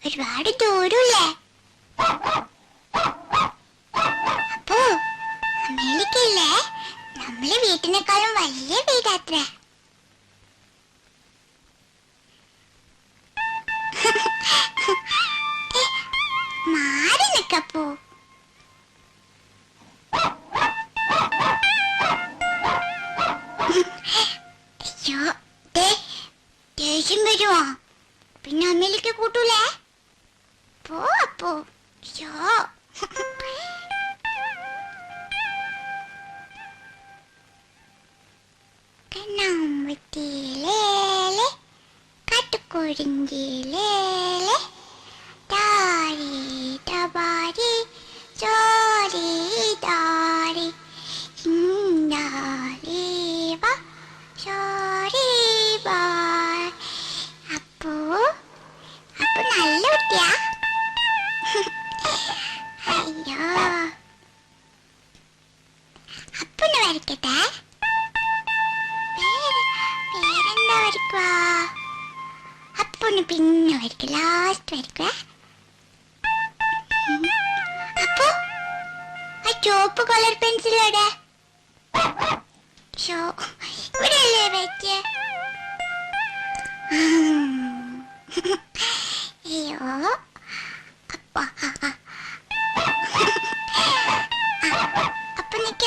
ഒരുപാട് ദൂരല്ലേ? അപ്പോ അമേരിക്കയില്ലേ നമ്മളെ വീട്ടിനേക്കാളും വലിയ വീടാത്ര. മാറി നിക്കപ്പോ. അയ്യോ ദേഷ്യം വരുമോ? പിന്നെ അമ്മയിലേക്ക് കൂട്ടൂലേ? പോ അപ്പോ. അയ്യോ കണ്ണാമ്പത്തിയിലേലെ കാട്ടുകുറിഞ്ചിയിലേലെ താരി തബാരി ചോരി താരി ചിന്താരീവ ചോരി ബായ്. അപ്പോ അപ്പൊ നല്ല കുട്ടിയാ. അയ്യോ അപ്പൊന്ന് വരയ്ക്കട്ടെ. പേരെന്താ വരയ്ക്കുക? അപ്പൊന്ന് പിന്നെ വരയ്ക്കുക, ലാസ്റ്റ് വരയ്ക്കുക. അപ്പൊ ആ ചുവപ്പ് കളർ പെൻസിലോടെ ഇവിടെ അല്ലേ വെച്ച? അയ്യോ അപ്പൊ അപ്പൊ നിക്ക്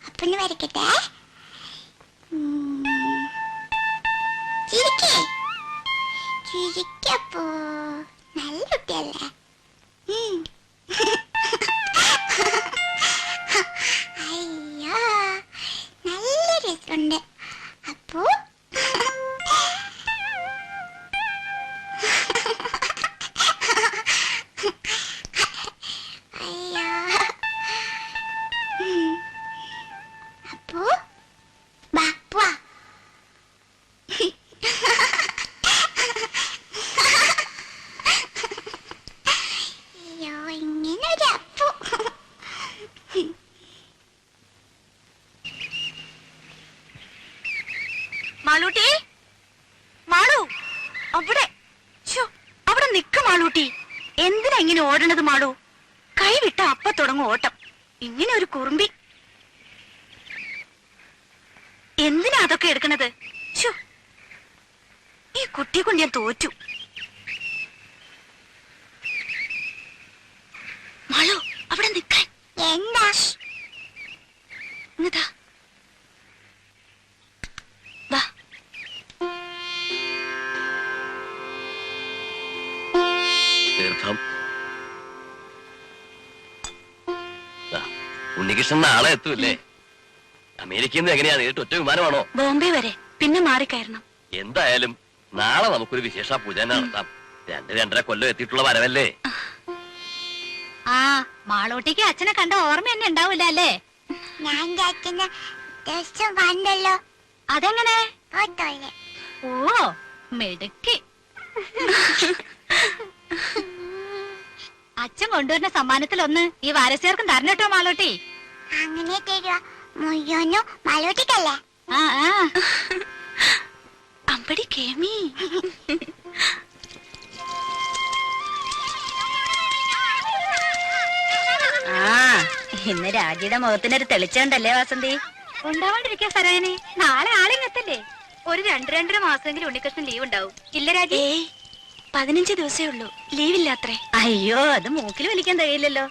അപ്പൊന്ന് വരയ്ക്കട്ടെ. ചിരിക്കപ്പോ നല്ല കുട്ടിയല്ലേ? അയ്യോ നല്ല രസമുണ്ട്. അപ്പോ അയ്യോ അപ്പോ ബാപ്പ അയ്യോ ഇങ്ങനൊരു അപ്പു. മാളൂട്ടി, മാളു അവിടെ അവിടെ നിക്ക മാളൂട്ടി. എന്തിനാ ഇങ്ങനെ ഓടണത് മാളു? കൈ വിട്ട അപ്പ തുടങ്ങും ഓട്ടം. ഇങ്ങനെ ഒരു കുറുമ്പി. എന്തിനാ അതൊക്കെ എടുക്കണത്? ഈ കുട്ടിയെ കൊണ്ട് ഞാൻ തോറ്റു. മാളു അവിടെ നിക്കാൻ. എന്താ? ഇങ്ങതാ വാ. തീർത്ഥം ഉണ്ണികൃഷ്ണൻ നാളെ എത്തൂല്ലേ? അമേരിക്കയിൽ നിന്ന് എങ്ങനെയാ? നേരിട്ട് ഒറ്റ വിമാനമാണോ? ബോംബെ വരെ, പിന്നെ മാറിക്കയറണം. എന്തായാലും നാളെ നമുക്കൊരു വിശേഷ പൂജ നടത്താം. 2-2.5 കൊല്ലം എത്തിയിട്ടുള്ള വരവല്ലേ? ആ മാളൂട്ടിക്ക് അച്ഛനെ കണ്ട ഓർമ്മ തന്നെ ഉണ്ടാവൂല അല്ലേ? ഞാൻ അച്ഛനെ ദിവസം കണ്ടല്ലോ. അതെങ്ങനെ? ഫോട്ടോയില്. ഓ മിടുക്കി. അച്ഛൻ കൊണ്ടുവരുന്ന സമ്മാനത്തിലൊന്ന് ഈ വാരസ്യർക്കും തരണട്ടോ മാളൂട്ടി. അങ്ങനെ തരുക മുഴുവനും മാളൂട്ടിക്കല്ലേ? ആ അമ്പടി കേമി. ഇന്ന് രാജിയുടെ മുഖത്തിനൊരു തെളിച്ചുണ്ടല്ലേ വാസന്തി? ഉണ്ടാവാണ്ടിരിക്കാ സരായനെ. നാളെ ആളിങ്ങത്തല്ലേ? ഒരു 2-2.5 മാസമെങ്കിലും ഉണ്ണികൃഷ്ണൻ ലീവ് ഉണ്ടാവും. ഇല്ല രാജി? 15 ദിവസേ ഉള്ളൂ, ലീവില്ലാത്രേ. അയ്യോ അത് മൂക്കിൽ വലിക്കാൻ കഴിയില്ലല്ലോ.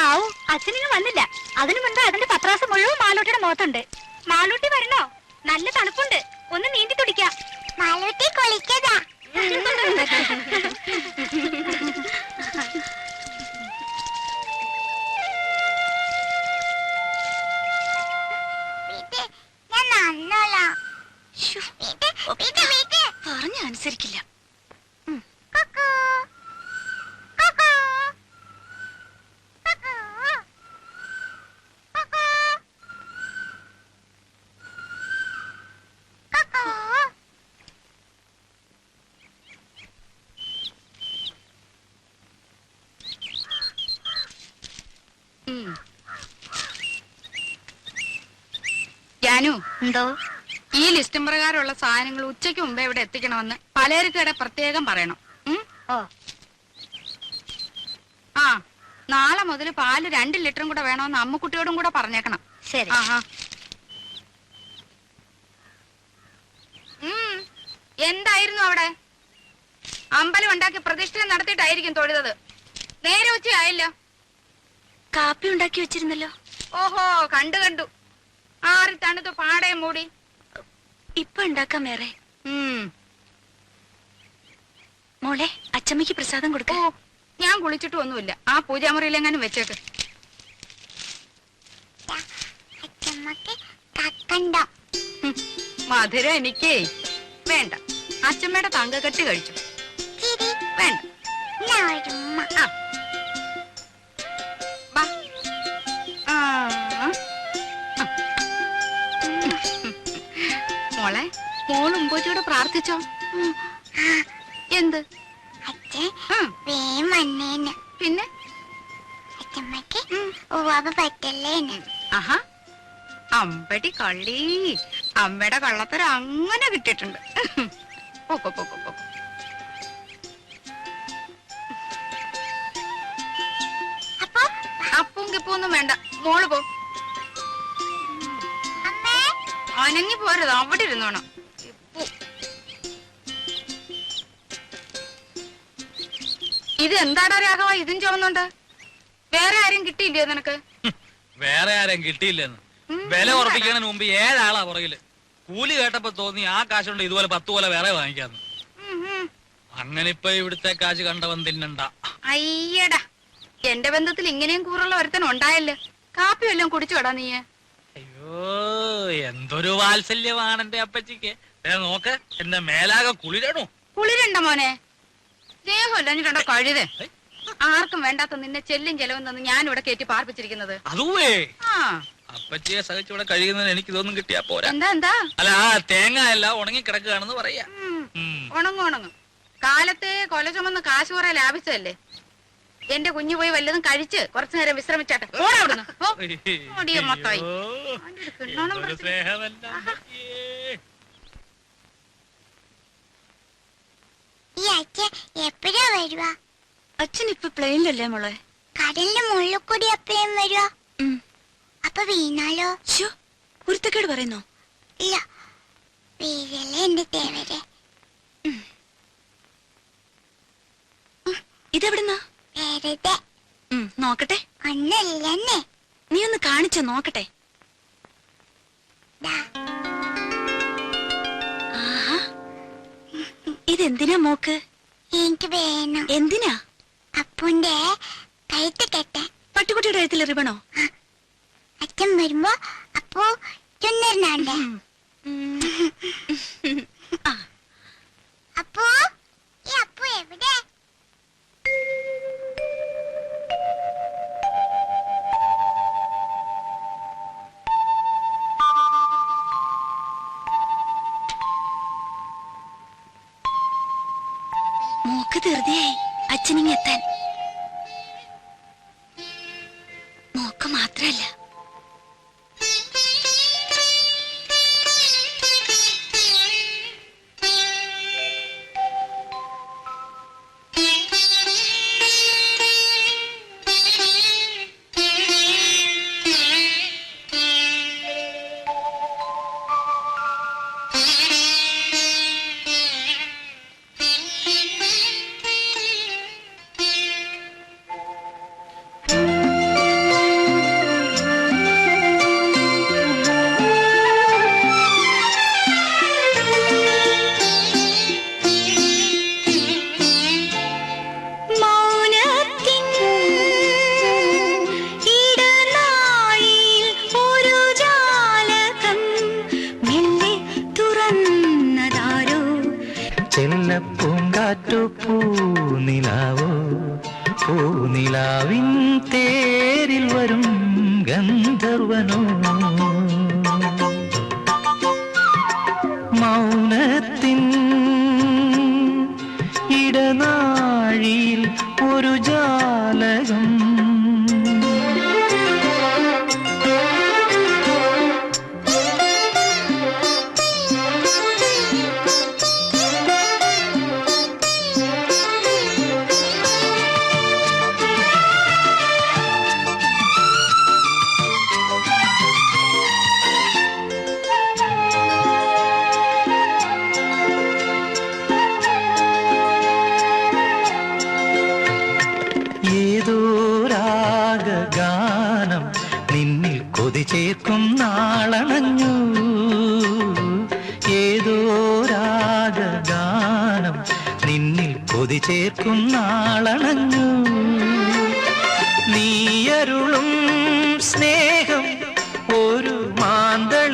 ആവു അച്ഛനിങ്ങ് വന്നില്ല. അതിനു മുൻപ് അതിന്റെ പത്രാസം മുഴുവൻ മാളൂട്ടിയുടെ മുഖത്തുണ്ട്. മാളൂട്ടി വരണോ? നല്ല തണുപ്പുണ്ട്, ഒന്ന് നീന്തി തുടിക്കാം. മാളൂട്ടി കുളിക്കതാ. പറഞ്ഞ അനുസരിക്കില്ല. ജാനു, എന്തോ? ഈ ലിസ്റ്റും പ്രകാരമുള്ള സാധനങ്ങൾ ഉച്ചയ്ക്ക് മുമ്പേ ഇവിടെ എത്തിക്കണമെന്ന് പലചരക്കട പ്രത്യേകം പറയണം. ഓ ആ നാളെ മുതൽ പാല് 2 ലിറ്ററും കൂടെ വേണമെന്ന് അമ്മുക്കുട്ടിയോടും കൂടെ പറഞ്ഞേക്കണം. ശരി. ആഹാ. എന്തായിരുന്നു അവിടെ? അമ്പലം ഉണ്ടാക്കി പ്രതിഷ്ഠ നടത്തിയിട്ടായിരിക്കും തൊഴുതത്. നേരെ ഉച്ചയായില്ല. കാപ്പി ഉണ്ടാക്കി വെച്ചിരുന്നല്ലോ. ഓഹോ, കണ്ടു. ആറി തണുത്ത് പാടയും മൂടി. ഇപ്പൊ ഉണ്ടാക്കാം വേറെ. ഉം. മോളെ, അച്ചമ്മയ്ക്ക് പ്രസാദം കൊടുക്ക. ഓ, ഞാൻ കുളിച്ചിട്ടും ഒന്നുമില്ല. ആ പൂജാമുറിയിലെങ്ങാനും വെച്ചേക്ക്. അച്ഛമ്മക്ക് കക്കണ്ടോ? മധുരം എനിക്കേ വേണ്ട. അച്ഛമ്മയുടെ തങ്കക്കെട്ട് കഴിച്ചു. ചിരി വേണ്ട. ഞാൻ ഒരു ഉമ്മ. ആ. ബാ. ആ. മോളെ, മോൾ ഉമ്പോച്ചിയോട് പ്രാർത്ഥിച്ചോ? എന്ത്? അച്ഛൻ വേം വന്നേന്ന്. പിന്നെ അച്ഛമ്മക്ക് ഉവാബ പറ്റല്ലേന്ന്. ആഹാ, അമ്പടി കള്ളി. അമ്മയുടെ കള്ളത്തരം അങ്ങനെ കിട്ടിയിട്ടുണ്ട്. പോക്കോ. അപ്പൊ അപ്പും കിപ്പൊന്നും വേണ്ട. മോള് പോ. അമ്മേ അനങ്ങി പോരുത്, അവിടെ ഇരുന്നോണം. ഇത് എന്താടാ രാഘവ, ഇതും ചുമന്നുണ്ട്? വേറെ ആരും കിട്ടിയില്ലയോ നിനക്ക്? വേറെ ആരും കിട്ടിയില്ലെന്ന്. വില ഉറപ്പിക്കുന്നതിന് മുമ്പ് 7 ആളാ പുറകില്. കൂലി കേട്ടപ്പോ തോന്നി ആ കാശുണ്ട് ഇതുപോലെ 10 പോലെ വേറെ വാങ്ങിക്കാന്ന്. അങ്ങനെ ഇപ്പൊ ഇവിടുത്തെ കാശ് കണ്ടവൻ തിന്നണ്ട. അയ്യടാ, എന്റെ ബന്ധത്തിൽ ഇങ്ങനെയും കൂറുള്ള ഒരുത്തൻ ഉണ്ടായല്ലോ. കാപ്പി വല്ലതും കുടിച്ചു കേടാ നീ? അയ്യോ, എന്തൊരു വാത്സല്യമാണ് എന്റെ അപ്പച്ചിക്ക്. നോക്ക്, എന്റെ മേലാകെ കുളിരണു. കുളിരണ്ട മോനെ. സ്നേഹമില്ല കഴുതേ. ആർക്കും വേണ്ടാത്ത നിന്നെ ചെല്ലും ചെലവും തന്ന് ഞാൻ ഇവിടെ കയറ്റി പാർപ്പിച്ചിരിക്കുന്നത്. അതുവേ ആ, അപ്പച്ചിയെ സഹിച്ചിവിടെ കഴിയുന്നതിന് എനിക്ക് ഇതൊന്നും കിട്ടിയാ പോരാ. എന്താ അല്ല, ആ തേങ്ങ എല്ലാം ഉണങ്ങി കിടക്കുകയാണെന്ന് പറയാ. ഉണങ്ങും. കാലത്തെ കൊല ചുമന്ന് കാശ് കുറെ ലാഭിച്ചതല്ലേ. എന്റെ കുഞ്ഞു പോയി വല്ലതും കഴിച്ച് കുറച്ചു നേരം വിശ്രമിച്ചാട്ടെ. മൊത്തമായി ഈ അച്ഛൻ എപ്പോഴാ വരുവാ? അച്ഛൻ ഇപ്പൊ പ്ലെയിനിലല്ലേ മോളെ? കടലിന്റെ മുകളിൽ കൂടി എപ്പോഴും വരുവാ? അപ്പൊ വീണാലോ? കുരുത്തക്കേട് പറയുന്നോ? ഇല്ല, വീഴല്ലേ എന്റെ തേവരെ. ഇതെവിടുന്നാ? വെറുതെ നോക്കട്ടെ. ഒന്നല്ലെന്നേ. നീ ഒന്ന് കാണിച്ചോ നോക്കട്ടെ. ആഹാ, ഇതെന്തിനാ മോക്ക്? എനിക്ക് വേണം. എന്തിനാ? അപ്പുന്റെ കഴുത്ത് കെട്ടാൻ. പട്ടുകുട്ടിയുടെ കഴുത്തിൽ റിബണോ? അച്ഛൻ വരുമ്പോ അപ്പു ചുന്നറിനാണ്ടേ. അപ്പു, ഈ അപ്പു എവിടെ? മോക്ക് ധൃതിയായി അച്ഛനിങ്ങെത്താൻ. മോക്ക് മാത്രല്ല, ചെല്ലപ്പൂങ്കാറ്റു പൂനിലാവോ, പൂനിലാവിൻ തേരിൽ വരും ഗന്ധർവനോ, മൗനത്തിൻ ഇടനാഴിയിൽ ഒരു ജാലകം, ഏതോ രാഗഗാനം നിന്നിൽ കൊതി ചേർക്കും നാളണഞ്ഞു. ഏതോ രാഗഗാനം നിന്നിൽ കൊതി ചേർക്കും നാളണഞ്ഞു. നീയരുളും സ്നേഹം ഒരു മാന്തളിരായെന്നും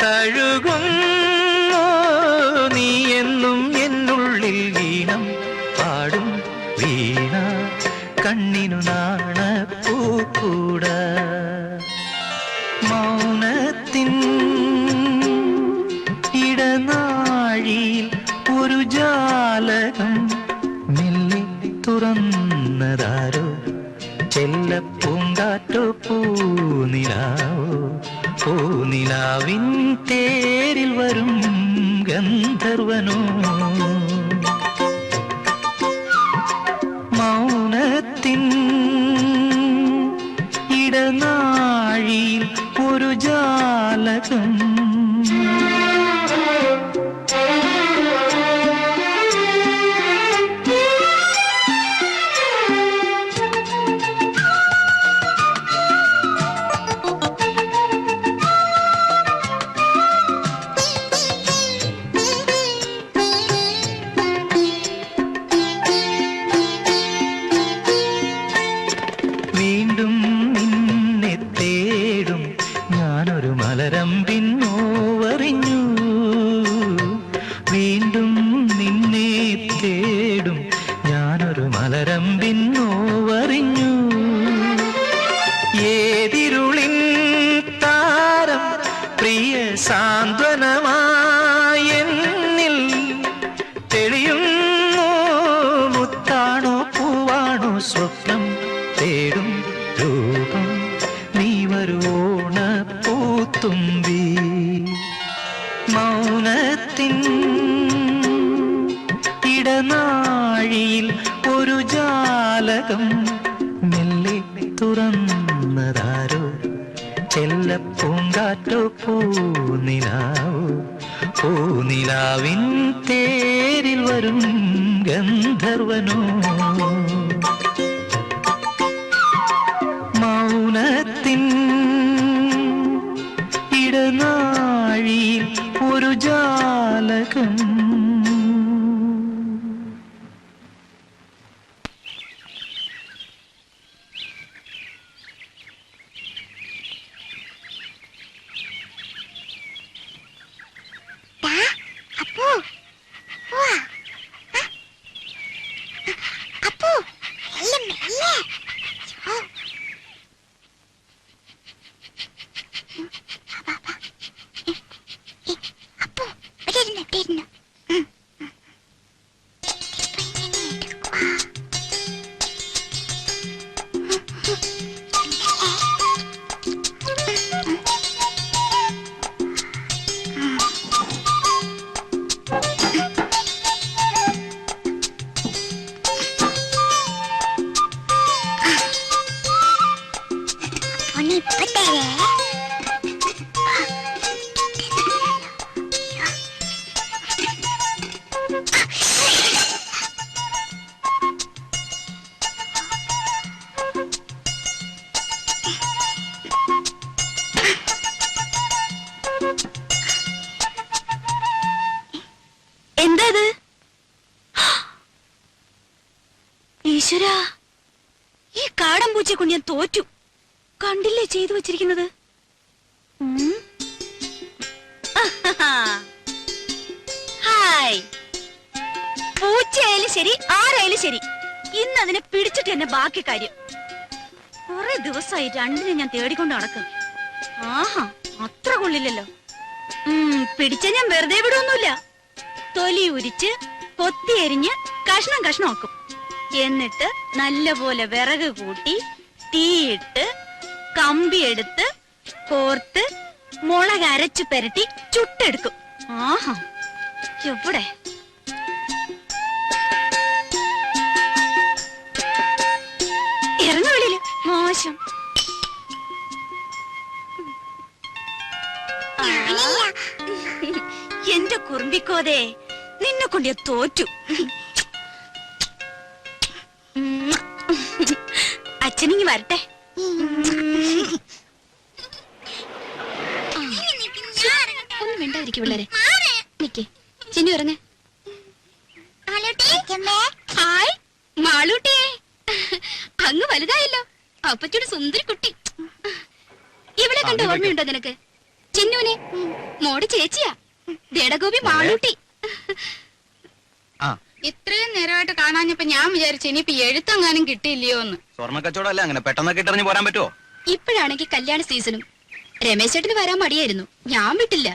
തഴുകുന്നു. നീ എന്നും എന്നുള്ളിൽ വീണം പാടും വീണ കണ്ണിനു നാണപ്പൂക്കൂട. മൗനത്തിൻ ഇടനാഴിയിൽ ഒരു ജാലകം മെല്ലെ തുറന്നതാരോ. ചെല്ലപ്പൂങ്കാറ്റോ പൂനിലാവോ. പൂനിലാവിൻ തേരിൽ വരും ഗന്ധർവനോ. മൗനത്തിൻ ഇടനാഴിയിൽ ഒരു ജാലകം. വീണ്ടും നിന്നെ തേടും ഞാനൊരു മലരമ്പിൻ നോവറിഞ്ഞു. വീണ്ടും നിന്നെ തേടും ഞാനൊരു മലരമ്പിൻ നോവറിഞ്ഞു. ഏതിരുളിൻ താരം പ്രിയ സാന്ത്വനമായെന്നിൽ തെളിയുന്നു. മുത്താണോ പൂവാണോ സ്വപ്നം തേടും രൂപം നീ വരുവോണ പൂത്തുമ്പി. മൗനത്തിൻ ഇടനാഴിയിൽ ഒരു ജാലകം മെല്ലെ തുറന്നതാരോ. ചെല്ലപ്പൂങ്കാറ്റോ പൂനിലാവോ. പൂനിലാവിൻ തേരിൽ വരും ഗന്ധർവനോ. മൗനത്തിൻ ഇടനാഴിയിൽ ഒരു ജാലകം. അപ്പു അപ്പു മെല്ലെ മെല്ലെ. അപ്പു ഇവിടെ ഇരുന്നു. ഇപ്പൊ തരേ. എന്താ ഈശ്വരാ, ഈ കാടൻ പൂച്ചയെ കൊണ്ട് ഞാൻ തോറ്റു. കണ്ടില്ലേ ചെയ്തു വെച്ചിരിക്കുന്നത്? ഹായ്, പൂച്ചയായാലും ശരി ആരായാലും ശരി, ഇന്ന് അതിനെ പിടിച്ചിട്ട് തന്നെ ബാക്കി കാര്യം. കുറെ ദിവസമായി രണ്ടിനെ ഞാൻ തേടിക്കൊണ്ട് നടക്കും. ആഹാ, അത്ര കൊള്ളില്ലല്ലോ. പിടിച്ച ഞാൻ വെറുതെ വിടുവൊന്നുമില്ല. തൊലി ഉരിച്ച് കൊത്തി എരിഞ്ഞ് കഷ്ണം കഷ്ണമാക്കും. എന്നിട്ട് നല്ലപോലെ വിറക് കൂട്ടി തീയിട്ട് കമ്പിയെടുത്ത് കോർത്ത് മുളക് അരച്ചു പെരട്ടി ചുട്ടെടുക്കും. ആഹാ, എവിടെ ഇറങ്ങ വെളിയില്, മോശം. എന്റെ കുറുമ്പിക്കോതെ, നിന്നെ കൊണ്ട് ഞാൻ തോറ്റു. അച്ഛനിങ്ങി വരട്ടെ. ഒന്നും മിണ്ടാതിരിക്കും പിള്ളേരെ. നിക്കേ ചിന്നു ഇറങ്ങ. ഹായ് മാളൂട്ടിയെ, അങ്ങ് വലുതായല്ലോ. അപ്പച്ചോട് സുന്ദരി കുട്ടി. ഇവിടെ കണ്ട ഓർമ്മയുണ്ടോ നിനക്ക്? ചിന്നുവിനെ മോടെ ചേച്ചിയാ, ദേടഗോപി മാളൂട്ടി. ഇത്രയും നേരമായിട്ട് കാണാഞ്ഞപ്പോ ഞാൻ വിചാരിച്ചു ഇനിയിപ്പോ എഴുത്തെങ്ങാനും കിട്ടിയില്ലയോ എന്ന്. സ്വർണ്ണ കച്ചവടം അല്ല, അങ്ങനെ പെട്ടെന്നൊക്കെ ഇട്ടെറിഞ്ഞ് പോരാൻ പറ്റുമോ? ഇപ്പോഴാണെങ്കിൽ കല്യാണ സീസണും. രമേശ് ചേട്ടന് വരാൻ മടിയായിരുന്നു, ഞാൻ വിട്ടില്ല.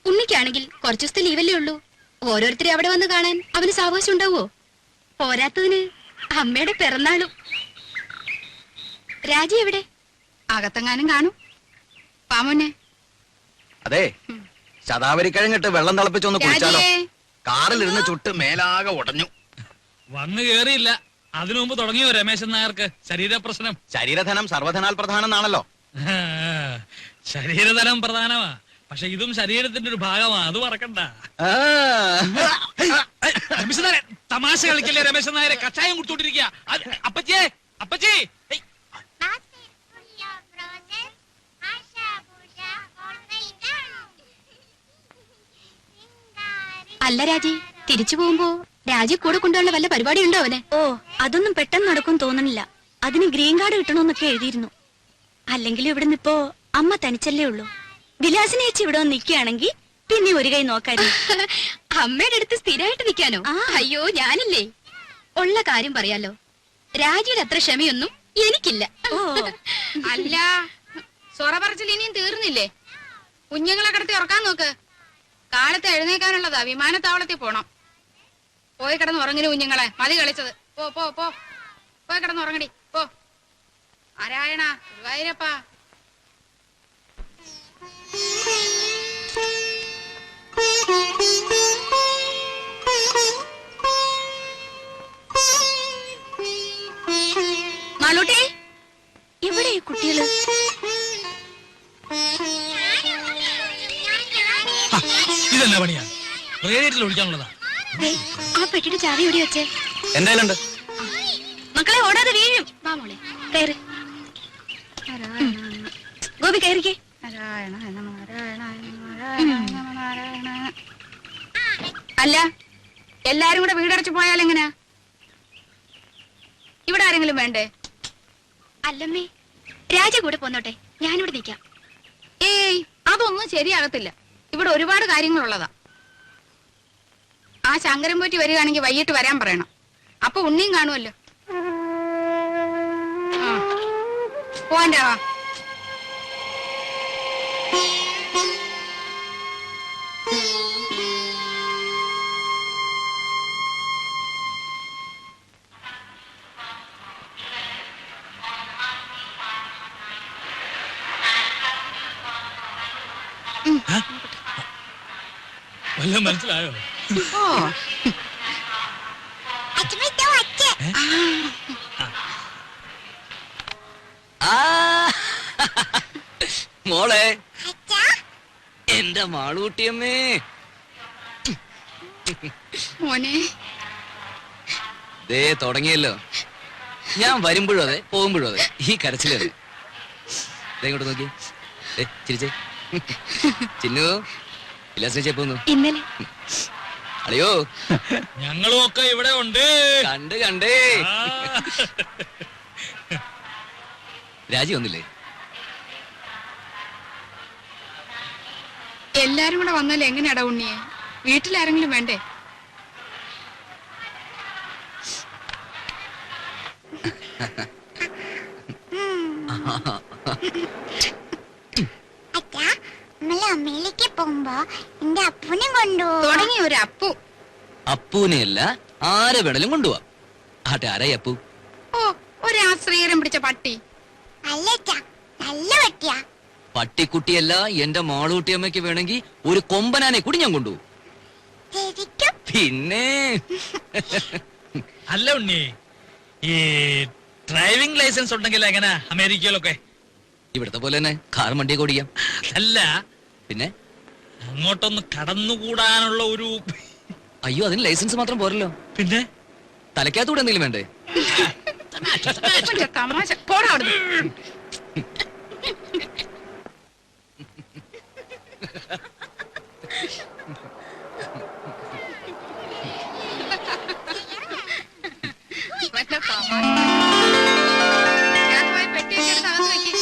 ഉണ്ണിക്കാണെങ്കിൽ കുറച്ചു ദിവസത്തെ ലീവല്ലേ ഉള്ളൂ. ഓരോരുത്തരെ അവിടെ വന്ന് കാണാൻ അവന് സാവകാശം ഉണ്ടാവോ? പോരാത്തതിന് അമ്മയുടെ പിറന്നാളും. രാജി എവിടെ? അകത്തെങ്ങാനും കാണും. പാമോനെ അതെ, ശതാവരി കഴിഞ്ഞിട്ട് വെള്ളം തിളപ്പിച്ചൊന്ന് കുടിച്ചാലോ? രാജിയേ, കാറിലിരുന്ന് ചുട്ട് മേലാകെ ഉടഞ്ഞു. വന്നു കേറിയില്ല, അതിനു മുമ്പ് തുടങ്ങിയോ രമേശൻ നായർക്ക് ശരീരപ്രശ്നം? ശരീരധനം സർവധനാൽ പ്രധാനം എന്നാണല്ലോ. ശരീരധനം പ്രധാനമാ, പക്ഷെ ഇതും ശരീരത്തിന്റെ ഒരു ഭാഗമാ, അത് മറക്കണ്ട. രമേശൻ നായരെ തമാശ കളിക്കല്ലേ രമേശൻ നായരെ? കഷായം കുടിച്ചോണ്ടിരിക്കുക. അപ്പച്ചേ, അപ്പച്ചേ. ഏയ്, അല്ല രാജി, തിരിച്ചു പോകുമ്പോ രാജി കൂടെ കൊണ്ടുള്ള വല്ല പരിപാടി ഉണ്ടോ അവന്? ഓ, അതൊന്നും പെട്ടെന്ന് നടക്കും തോന്നണില്ല. അതിന് ഗ്രീൻ കാർഡ് കിട്ടണമെന്നൊക്കെ എഴുതിയിരുന്നു. അല്ലെങ്കിൽ ഇവിടുന്ന് ഇപ്പോ അമ്മ തനിച്ചല്ലേ ഉള്ളൂ. വിലാസിനെ ചേച്ചി ഇവിടെ വന്ന് നിൽക്കുകയാണെങ്കിൽ പിന്നെ ഒരു കൈ നോക്കായിരുന്നു. അമ്മയുടെ അടുത്ത് സ്ഥിരമായിട്ട് നിൽക്കാനോ? അയ്യോ, ഞാനില്ലേ. ഉള്ള കാര്യം പറയാലോ, രാജിയുടെ അത്ര ക്ഷമയൊന്നും എനിക്കില്ല. ഓ, അല്ല സൊറ പറച്ചിൽ ഇനിയും തീർന്നില്ലേ? കുഞ്ഞുങ്ങളെ കിടത്തി ഉറക്കാൻ നോക്ക്. കാലത്ത് എഴുന്നേക്കാനുള്ളതാ, വിമാനത്താവളത്തിൽ പോണം. പോയി കിടന്ന് ഉറങ്ങിന് കുഞ്ഞുങ്ങളെ, മതി കളിച്ചത്. പോ പോ പോ, പോയി കിടന്ന് ഉറങ്ങടി പോ. നാരായണ ഗുരുവായൂരപ്പാ. മാളൂട്ടി, എവിടെ ഈ കുട്ടികള്? ഇതെന്നാ പണിയാ? റേഡിയേറ്ററിൽ ഒഴിക്കാനുള്ളതാ. ആ പെട്ടിയുടെ ചാവി എവിടെ വെച്ചേ? എന്തായാലും മക്കളെ ഓടാതെ വീഴും. വാ മോളെ. കയറി ഗോപി, കയറിക്കേ. നാരായണ നാരായണ നാരായണ നാരായണ. അല്ല, എല്ലാരും കൂടെ വീടടച്ചു പോയാൽ എങ്ങനെയാ? ഇവിടെ ആരെങ്കിലും വേണ്ടേ? അല്ലമ്മേ, രാജ കൂടെ പോന്നോട്ടെ, ഞാനിവിടെ നിൽക്കാം. ഏയ്, അതൊന്നും ശരിയാകത്തില്ല. ഇവിടെ ഒരുപാട് കാര്യങ്ങളുള്ളതാ. ആ ശങ്കരൻ പോറ്റി വരികയാണെങ്കിൽ വൈകിട്ട് വരാൻ പറയണം. അപ്പൊ ഉണ്ണിയും കാണുമല്ലോ. പോവാൻ്റെ വാ. വല്ലതും മനസ്സിലായോ? ഓ, മോളെ, എന്റെ മാളൂട്ടിയമ്മേ. മോനെ ദേ തുടങ്ങിയല്ലോ. ഞാൻ വരുമ്പോഴും അതെ, പോകുമ്പോഴും അതെ, ഈ കരച്ചിലത്. ഇങ്ങോട്ട് നോക്കി, ചിരിച്ചേ. ചിന്നു, വിലാസിനെ പോന്നു. ഇന്നലെ അളിയോ, ഞങ്ങളും ഒക്കെ ഇവിടെ ഉണ്ട്. കണ്ടേ. ആ. രാജി വന്നില്ലേ? എല്ലാരും കൂടെ വന്നാലും എങ്ങനെയാടാ ഉണ്ണിയെ? വീട്ടിലാരെങ്കിലും വേണ്ടേ? അമ്മയിലേക്ക് പോകുമ്പോ എന്റെ അപ്പൂനെ കൊണ്ടുപോകും. തുടങ്ങി ഒരു അപ്പു. അപ്പൂനെയല്ല, ആരെ വേണേലും കൊണ്ടുപോവാ. ആട്ടെ, ആരായി അപ്പു? ഓ, ഒരു ആശ്രയരം പിടിച്ച പട്ടി. അല്ല നല്ല പട്ടിയാ. പട്ടിക്കുട്ടിയല്ല, എന്റെ മാളൂട്ടിയമ്മയ്ക്ക് വേണമെങ്കിൽ ഒരു കൊമ്പനാനെ കൂടി ഞാൻ കൊണ്ടുപോകും. ശരിക്കും? പിന്നെ അല്ല ഉണ്ണി, ഈ ഡ്രൈവിംഗ് ലൈസൻസ് ഉണ്ടെങ്കിൽ എങ്ങനെ അമേരിക്കയിലൊക്കെ? ഇവിടത്തെ പോലെ തന്നെ കാർ വണ്ടിയൊക്കെ ഓടിക്കാം. അല്ല, പിന്നെ അങ്ങോട്ടൊന്ന് കടന്നുകൂടാനുള്ള ഒരു... അയ്യോ, അതിന് ലൈസൻസ് മാത്രം പോരല്ലോ. പിന്നെ തലയ്ക്കകത്തൂടെ എന്തെങ്കിലും വേണ്ടേ? അവന്റെ തമാശ പോടാ അവിടുന്ന്. ഇവന്റെ തമാശ. ഞാൻ പോയി പെട്ടിയൊക്കെ എടുത്ത് അകത്ത് വെക്ക്.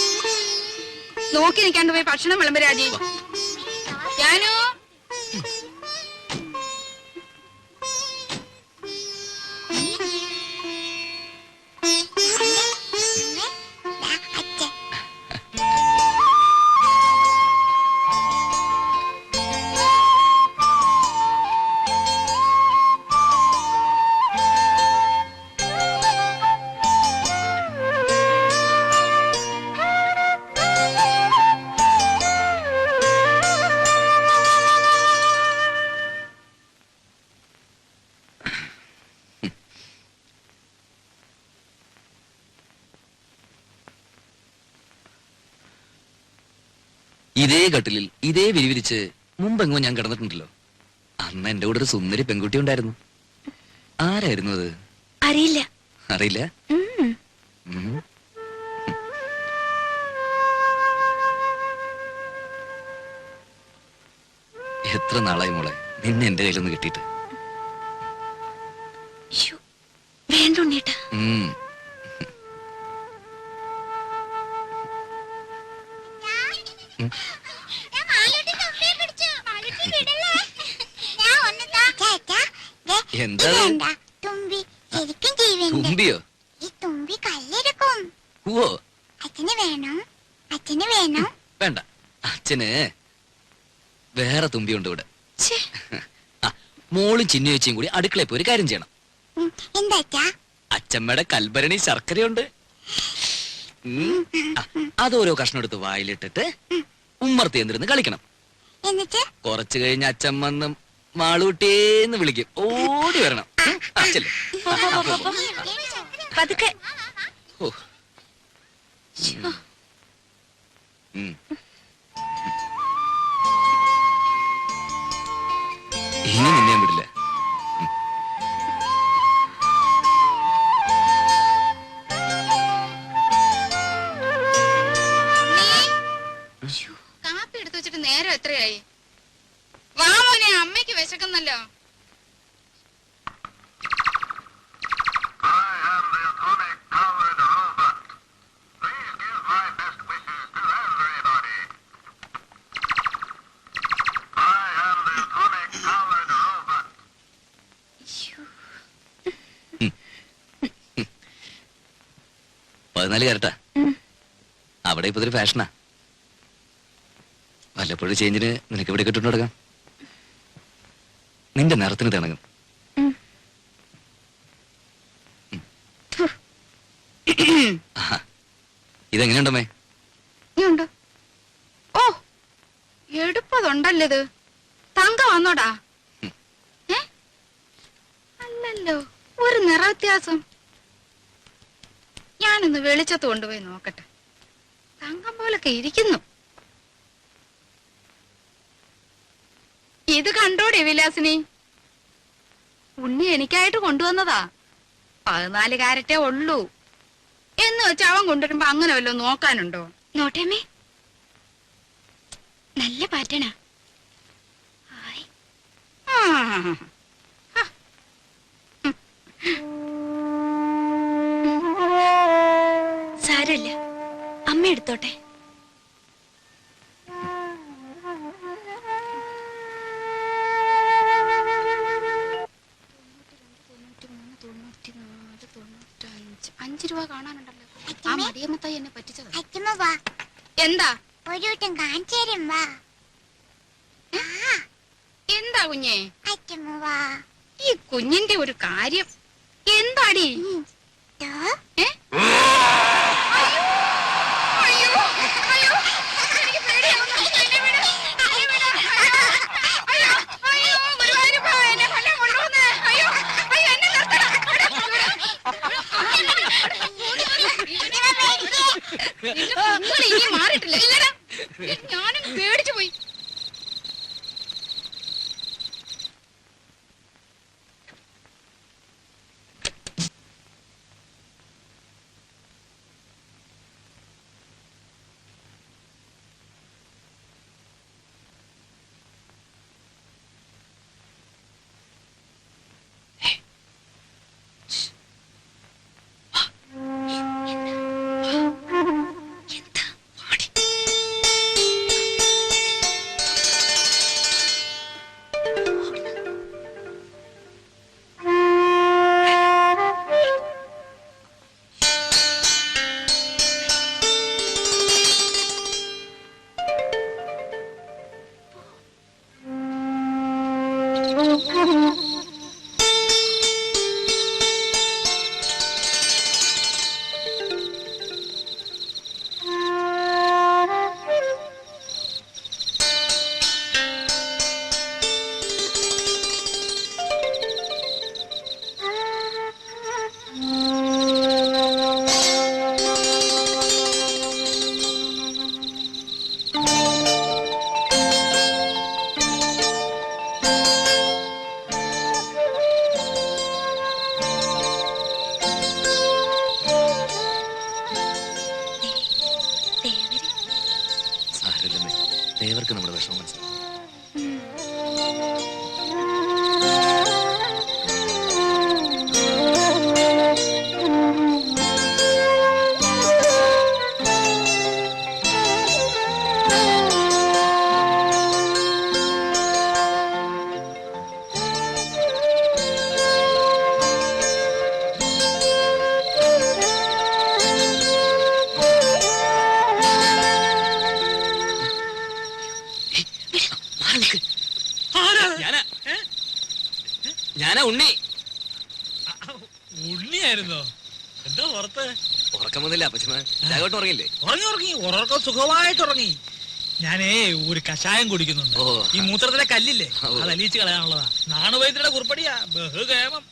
നോക്കി നിൽക്കാണ്ട് പോയി ഭക്ഷണം വിളമ്പ് രാജി. ഞാനോ ഇതേ കട്ടിലിൽ ഇതേ വിരിവിരിച്ച് മുമ്പെങ്ങോ ഞാൻ കിടന്നിട്ടുണ്ടല്ലോ. അന്ന് എന്റെ കൂടെ ഒരു സുന്ദരി പെൺകുട്ടി ഉണ്ടായിരുന്നു. ആരായിരുന്നു അത്? അറിയില്ല. അറിയില്ല. എത്ര നാളായി മോളെ നിന്നെ എന്റെ കയ്യിലൊന്ന് കിട്ടിയിട്ട്. വേണ്ട ഉണ്ണീട്ടാ. എന്താ തുമ്പി ശരിക്കും ജീവൻ. തുമ്പിയോ? ഈ തുമ്പി കല്ലെടുക്കും. ഓ അച്ഛന് വേണോ? അച്ഛന് വേണോ? വേണ്ട, അച്ഛന് വേറെ തുമ്പിയുണ്ട് ഇവിടെ. ആ, മോളും ചിന്നു ചേച്ചിയും കൂടി അടുക്കളയിൽ പോയി ഒരു കാര്യം ചെയ്യണം. എന്താ അച്ഛാ? അച്ഛമ്മയുടെ കൽഭരണി ശർക്കരയുണ്ട്. അതോരോ കഷ്ണം എടുത്ത് വായിലിട്ടിട്ട് ഉമ്മർത്തി എന്തിരുന്ന് കളിക്കണം. എന്നിട്ട് കുറച്ചു കഴിഞ്ഞ് അച്ഛമ്മന്ന് മാളൂട്ടേന്ന് വിളിക്കും. ഓടി വരണം. അച്ഛല്ലേ പതുക്കെ. ഓ ഇനി നിന്നെ ഞാൻ വിടില്ല. കാപ്പി എടുത്തു വെച്ചിട്ട് നേരം എത്രയായി? വാ മോനെ, അമ്മയ്ക്ക് വിശക്കുന്നല്ലോ. പതിനാല് കരട്ടാ. അവിടെ ഇപ്പൊ ഇതൊരു ഫാഷനാ. വല്ലപ്പോഴും ചേഞ്ചിന് നിനക്ക് ഇവിടെ കിട്ടുന്നു തുടങ്ങാം. നിന്റെ നിറത്തിന് തിണങ്ങും. ഇതെങ്ങനെയുണ്ടമ്മേ? ഉണ്ട്. ഓ എടുപ്പതുണ്ടല്ലോ ഇത്. തങ്ക വന്നോടാ? അല്ലല്ലോ, ഒരു നിറ വ്യത്യാസം. ഞാനൊന്ന് വെളിച്ചത്ത് കൊണ്ടുപോയി നോക്കട്ടെ. തങ്കം പോലൊക്കെ ഇരിക്കുന്നു. ഇത് കണ്ടോടെ വിലാസിനി? ഉണ്ണി എനിക്കായിട്ട് കൊണ്ടുവന്നതാ. 14 കാരറ്റേ ഉള്ളൂ എന്ന് വെച്ച് അവൻ കൊണ്ടുവരുമ്പോ അങ്ങനെ വല്ലോ നോക്കാനുണ്ടോ? നോട്ടേമ്മേ, നല്ല പാറ്റേണാ. സാരമില്ല, അമ്മ എടുത്തോട്ടെ. $5 കാണാനുണ്ടല്ലോ. ആ മടിയമ്മത്തായി എന്നെ പറ്റിച്ചത്. അച്ഛമ്മ വാ, എന്താ? ഒരു വട്ടം കാണിച്ചു തരും. വാ. എന്താ കുഞ്ഞേ? അച്ഛമ്മ വാ. ഈ കുഞ്ഞിന്റെ ഒരു കാര്യം എന്താടി? ദോ. ഏ? അയ്യോ, അയ്യോ, അയ്യോ, എനിക്ക് പേടിയാവുന്നു. എന്നെ വിട്, എന്നെ വിട്. അയ്യോ, അയ്യോ, ഗുരുവായൂരപ്പ, എന്നെ കൊല്ലാൻ കൊണ്ടുവന്നേ. അയ്യോ, അയ്യോ, എന്നെ നിർത്തണം. ഇനി മാറിയിട്ടില്ല. ഇല്ലടാ, ഞാനും പേടിച്ചു പോയി. ഞാനാ ഉണ്ണി. ഉണ്ണിയായിരുന്നോ? എന്താ പുറത്ത്? ഉറക്കം വന്നില്ല അപ്പച്ചമ്മ. രാഘവട്ട് ഉറങ്ങില്ലേ? ഉറങ്ങി ഉറക്കം സുഖമായിട്ട് ഉറങ്ങി. ഞാനേ ഒരു കഷായം കുടിക്കുന്നുണ്ട്. ഓ. ഈ മൂത്രത്തിലെ കല്ലില്ലേ, ഓ. അത് അലിയിച്ച് കളയാനുള്ളതാ. നാണുവൈദ്യരുടെ കുറിപ്പടിയാ, ബഹുകേമം.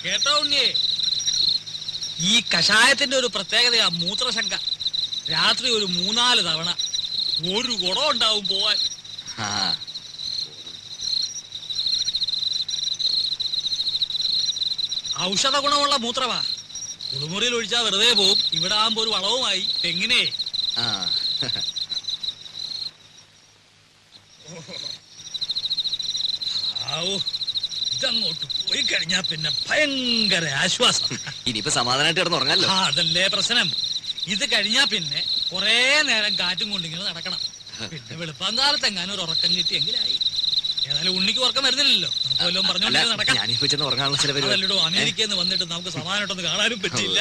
കേട്ടോ ഉണ്ണിയേ, ഈ കഷായത്തിന്റെ ഒരു പ്രത്യേകതയാ മൂത്രശങ്ക. രാത്രി ഒരു 3-4 തവണ ഒരു കുടം ഉണ്ടാവും പോവാൻ. ആ ഔഷധ ഗുണമുള്ള മൂത്രമാ. കുളിമുറിയിൽ ഒഴിച്ചാൽ വെറുതെ പോവും. ഇവിടെ ആകുമ്പോ ഒരു വളവുമായി. തെങ്ങിനെ ആ ഇതങ്ങോട്ട് പോയി കഴിഞ്ഞാ പിന്നെ ഭയങ്കര ആശ്വാസം. ഇനിയിപ്പോ സമാധാനമായിട്ട് കിടന്ന് ഉറങ്ങാലോ. അതല്ലേ പ്രശ്നം. ഇത് കഴിഞ്ഞാ പിന്നെ കൊറേ നേരം കാറ്റും കൊണ്ടിങ്ങനെ നടക്കണം. പിന്നെ വെളുപ്പാങ്കാലത്ത് എങ്ങാനും ഒരു ഉറക്കം കിട്ടിയെങ്കിലായി. ഏതായാലും ഉണ്ണിക്ക് ഉറക്കം വരുന്നില്ലല്ലോ. നമുക്ക് വല്ലതും പറഞ്ഞോണ്ട് നടക്കാം. ഞാനിപ്പോ ചെന്ന് ഉറങ്ങാനുള്ള ചില പരിപാടി. അതല്ലോ അമേരിക്കയിൽ നിന്ന് വന്നിട്ട് നമുക്ക് സമാധാനമായിട്ടൊന്ന് കാണാനും പറ്റിയില്ല.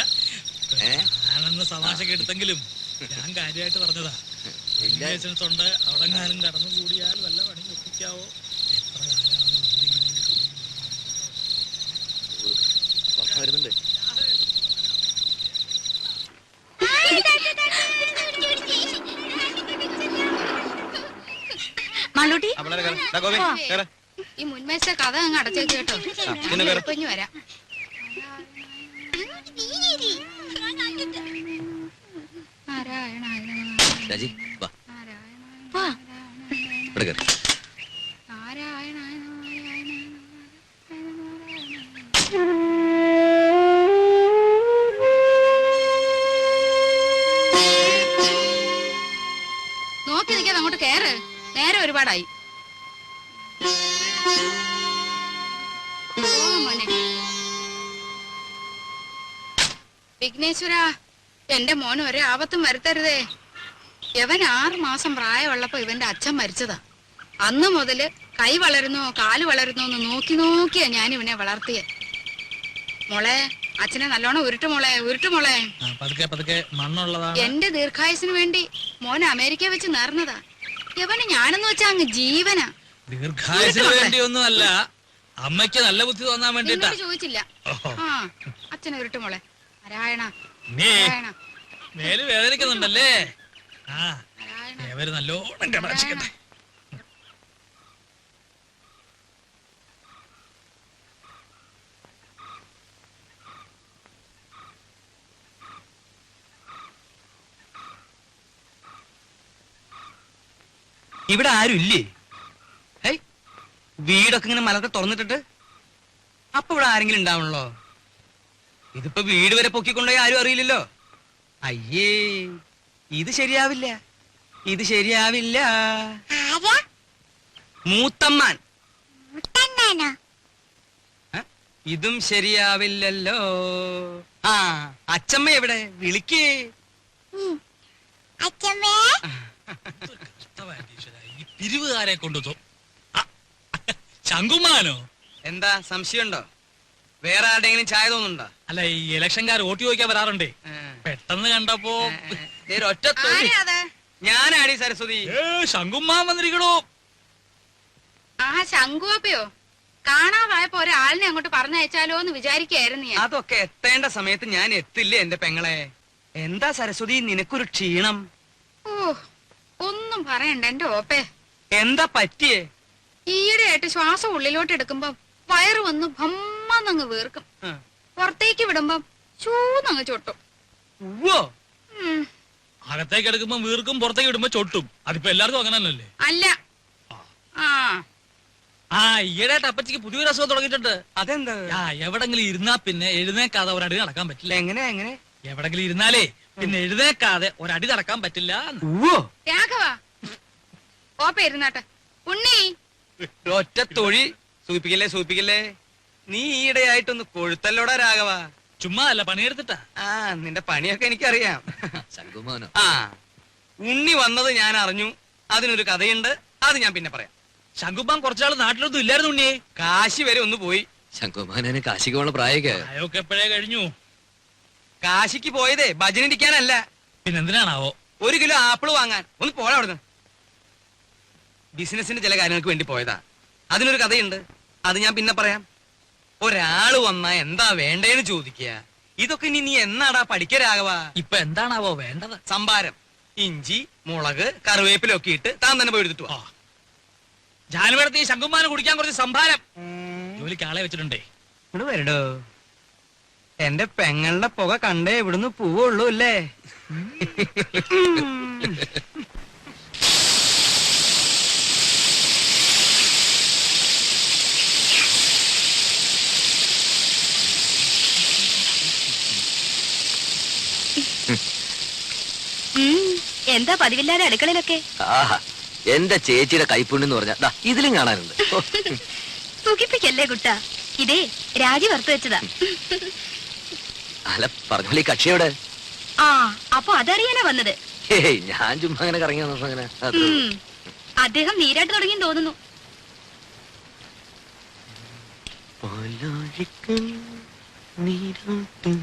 ഞാനെന്ന് തമാശക്ക് എടുത്തെങ്കിലും ഞാൻ കാര്യമായിട്ട് പറഞ്ഞതാ. ലൈസൻസ് ഉണ്ട്, അവിടെങ്ങാനും കടന്നു കൂടിയാൽ വല്ല പണി ഒപ്പിക്കാവോ? എത്ര കാലമാണ് ഉറക്കം വരുന്നുണ്ട്. മാളൂട്ടി ഈ മുൻവശത്തെ കഥ അങ്ങ് അടച്ചേക്ക് കേട്ടോ. കുഞ്ഞു വരാം. നാരായണായ നമഃ. രാജി വാ, വാ. ഇവിടെ കയറി. നാരായണായ നമഃ. നോക്കി നിൽക്കാതെ അങ്ങോട്ട് കേറ്. നേരെ ഒരുപാടായി. മോനെ വിഘ്നേശ്വര, എന്റെ മോന് ഒരേ ആപത്തും വരുത്തരുതേ. ഇവൻ 6 മാസം പ്രായമുള്ളപ്പോ ഇവന്റെ അച്ഛൻ മരിച്ചതാ. അന്ന് മുതല് കൈ വളരുന്നോ കാല് വളരുന്നോ എന്ന് നോക്കി നോക്കിയാ ഞാൻ ഇവനെ വളർത്തിയ. മോളെ, അച്ഛനെ നല്ലോണം ഉരുട്ടു മോളെ, ഉരുട്ടു മോളെ. പതുക്കെ പതുക്കെ മണ്ണുള്ളതാണ്. എന്റെ ദീർഘായുസിന് വേണ്ടി മോൻ അമേരിക്ക വെച്ച് നേർന്നതാ. ഇവന് ഞാനെന്ന് വെച്ചാ അങ്ങ് ജീവനാ. ദീർഘായുസിന് വേണ്ടിയൊന്നും അല്ല, അമ്മയ്ക്ക് നല്ല ബുദ്ധി തോന്നാൻ വേണ്ടിട്ടാ. നിന്നോട് ചോദിച്ചില്ല. ആ, അച്ഛനെ ഉരുട്ടു മോളെ. നാരായണ നീ നാരായണ മേല് വേദനിക്കുന്നുണ്ടല്ലേ? ആ, നാരായണ. ഏവര് നല്ലോണം കടാക്ഷിക്കട്ടെ. ഇവിടെ ആരും ഇല്ലേ? വീടൊക്കെ ഇങ്ങനെ മലത്തെ തുറന്നിട്ടിട്ട് അപ്പൊ ഇവിടെ ആരെങ്കിലും ഉണ്ടാവണല്ലോ. ഇതിപ്പോ വീട് വരെ പൊക്കിക്കൊണ്ടുപോയി ആരും അറിയില്ലല്ലോ. അയ്യേ, ഇത് ശരിയാവില്ല, ഇത് ശരിയാവില്ല. ആരാ? മൂത്തമ്മാൻ. മുത്തണ്ണാനോ? ഇതും ശരിയാവില്ലല്ലോ. ആ, അച്ചമ്മ എവിടെ? വിളിക്കേ. അച്ഛമ്മേ. ഈ പിരിവുകാരെ കൊണ്ടു ശങ്കുമാനോ? എന്താ സംശയമുണ്ടോ? വേറെ ആരുടെങ്കിലും ചായ തോന്നുന്നുണ്ടോ? അല്ല, ഈ ഇലക്ഷൻകാർ വോട്ട് ചോദിക്കാൻ വരാറുണ്ടേ. പെട്ടെന്ന് കണ്ടപ്പോ ഒറ്റ ആരാ അത്? ഞാനാടി സരസ്വതി. ശങ്കുമാൻ വന്നിരിക്കണോ? ആ, ശങ്കുവപ്പയോ? കാണാതായപ്പോ ഒരാളിനെ അങ്ങോട്ട് പറഞ്ഞയച്ചാലോ എന്ന് വിചാരിക്കായിരുന്നു ഞാൻ. അതൊക്കെ എത്തേണ്ട സമയത്ത് ഞാൻ എത്തില്ലേ എന്റെ പെങ്ങളെ. എന്താ സരസ്വതി നിനക്കൊരു ക്ഷീണം? ഓ, ഒന്നും പറയണ്ട എന്റെ ഓപ്പേ. എന്താ പറ്റിയേ? ഈയിടെയായിട്ട് ശ്വാസം ഉള്ളിലോട്ട് എടുക്കുമ്പോ വയറ് വന്ന് ഭമ്മന്നങ്ങ് വീർക്കും. പുറത്തേക്ക് വിടുമ്പം ചൂന്നങ്ങ് ചൊട്ടും. ഉവ്വോ. അകത്തേക്ക് എടുക്കുമ്പോ വീർക്കും, പുറത്തേക്ക് ഇടുമ്പോ ചൊട്ടും. അതിപ്പോ എല്ലാവർക്കും അങ്ങനെ തന്നെയല്ലേ? അല്ല. ആ, ഈയിടെയായിട്ട് അപ്പച്ചിക്ക് പുതിയൊരു അസുഖം തുടങ്ങിയിട്ടുണ്ട്. അതെന്താ? എവിടെങ്കിലും ഇരുന്നാ പിന്നെ എഴുന്നേക്കാതെ ഒരടി നടക്കാൻ പറ്റില്ല. എങ്ങനെ? എവിടെങ്കിലും ഇരുന്നാലേ പിന്നെ എഴുന്നേക്കാതെ ഒരടി നടക്കാൻ പറ്റില്ല. ഉവ്വോ. രാഘവ, ഓപ്പ ഇരുന്നാട്ടെ. ഉണ്ണി, ഒറ്റ തൊഴി. സൂപ്പിക്കല്ലേ. നീ ഈയിടെയായിട്ടൊന്ന് കൊഴുത്തല്ലോടാ രാഘവ. ചുമ്മാ അല്ല, പണിയെടുത്തിട്ടാ. ആ, നിന്റെ പണിയൊക്കെ എനിക്കറിയാം. ശങ്കുമാനോ? ആ, ഉണ്ണി വന്നത് ഞാൻ അറിഞ്ഞു. അതിനൊരു കഥയുണ്ട്, അത് ഞാൻ പിന്നെ പറയാം. ശങ്കുമാൻ കുറച്ചാള് നാട്ടിലൊന്നും ഇല്ലായിരുന്നു ഉണ്ണിയെ. കാശി വരെ ഒന്ന് പോയി. ശങ്കുമാനെ കാശിക്ക് പോണ പ്രായൊക്കെ. അയൊക്കെ എപ്പോഴേ കഴിഞ്ഞു. കാശിക്ക് പോയതേ ഭജനിരിക്കാനല്ല. പിന്നെന്തിനാണാവോ? 1 കിലോ ആപ്പിൾ വാങ്ങാൻ. ഒന്ന് പോടാ അവിടുന്ന്. ബിസിനസിന്റെ ചില കാര്യങ്ങൾക്ക് വേണ്ടി പോയതാ. അതിനൊരു കഥയുണ്ട്, അത് ഞാൻ പിന്നെ പറയാം. ഒരാള് വന്നാ എന്താ വേണ്ടേന്ന് ചോദിക്കുക. ഇതൊക്കെ ഇനി നീ എന്നാടാ പഠിക്കരാകവാ? ഇപ്പൊ എന്താണാവോ വേണ്ടത്? സംഭാരം, ഇഞ്ചി, മുളക്, കറിവേപ്പിലൊക്കെ ഇട്ട് താൻ തന്നെ പോയി എടുത്തിട്ട് വാ. ജാനുവരത്തി ശങ്കുമാനം കുടിക്കാൻ കുറച്ച് സംഭാരം. ജോലിക്ക് ആളെ വെച്ചിട്ടുണ്ടേ. ഇങ്ങോട്ട് വരടോ. എന്റെ പെങ്ങളുടെ പുക കണ്ടേ ഇവിടുന്ന് പോവുള്ളൂ അല്ലേ? എന്താ പതിവില്ലാതെ അടുക്കളയിലൊക്കെ? ആഹാ, എന്റെ ചേച്ചിയുടെ കൈപ്പുണ്ണെന്ന് പറഞ്ഞാ ഇതിലും കാണാനുണ്ട്. ഓ, സുഖിപ്പിക്കല്ലേ കുട്ട. ഇതേ രാജി വറുത്തു വെച്ചതാ. അല്ല പറഞ്ഞോളി, കക്ഷിയോടെ? ആ, അപ്പൊ അതറിയാനാ വന്നത്. ഏയ്, ഞാൻ ചുമ്മാ അങ്ങനെ കറങ്ങി വന്നപ്പോ അങ്ങനെ അത്രേ ഉള്ളൂ. അദ്ദേഹം നീരാട്ട് തുടങ്ങി തോന്നുന്നു. പാലാഴിക്കൽ നീരാട്ടും.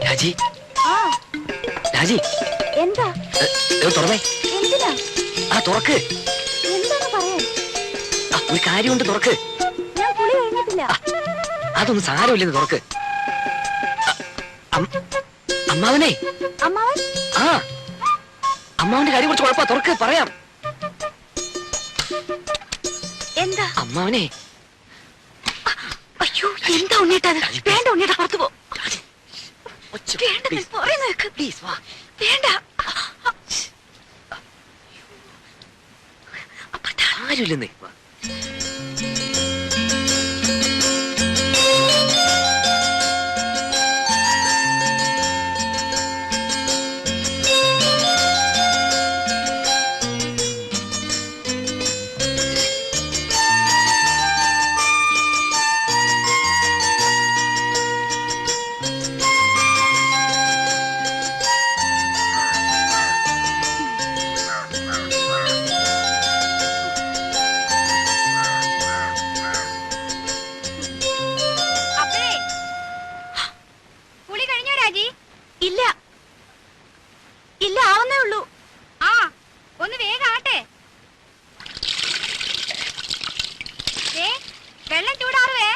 രാജി, രാജി, എന്താ തുറന്നേ. എന്തിനാ? ആ തുറക്ക്. എന്താന്ന് പറയാൻ? ഒരു കാര്യമുണ്ട്, തുറക്ക്. ഞാൻ കുളി കഴിഞ്ഞിട്ടില്ല. അതൊന്നും സാരമില്ലെന്ന് തുറക്ക്. അമ്മാവനെ. അമ്മാവൻ? ആ, അമ്മാവന്റെ കാര്യം കുറച്ച് കുഴപ്പ. തുറക്ക്, പറയാം. എന്താ? അമ്മാവനെ. അയ്യോ, എന്താ ഉണ്ണിട്ടത്? വേണ്ട ഉണ്ണിയുടെ പുറത്തു പോ. പ്ലീസ് വാ. വേണ്ട. ആരുമില്ലെന്നേ. ഇല്ല ഇല്ല, ആവുന്നേ ഉള്ളൂ. ആ, ഒന്ന് വേഗാട്ടെ. വെള്ളം ചൂടാറുവേ.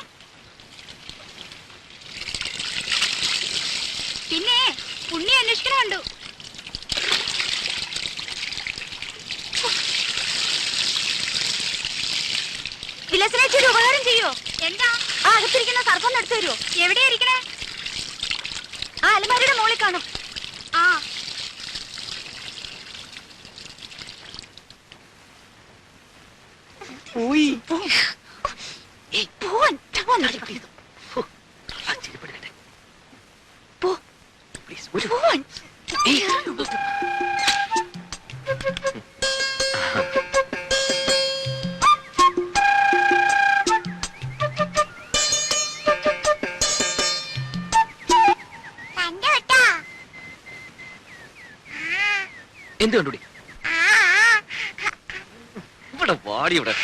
പിന്നെ ഉണ്ണി അന്വേഷിക്കണുണ്ടു. വിലസിനേച്ചി ഒരു ഉപകാരം ചെയ്യോ? എന്താ? ആ അകത്തിരിക്കുന്ന സർപ്പം എടുത്തു തരുമോ? എവിടെയാ ഇരിക്കണേ? ആ അലമാരിയുടെ മുകളിൽ കാണും. ആ, പോവാൻ പോവാൻ. തന്റെ കേട്ടാ. എന്ത് കണ്ടുപിടി? ഇവിടെ വാടി. ഇവിടെ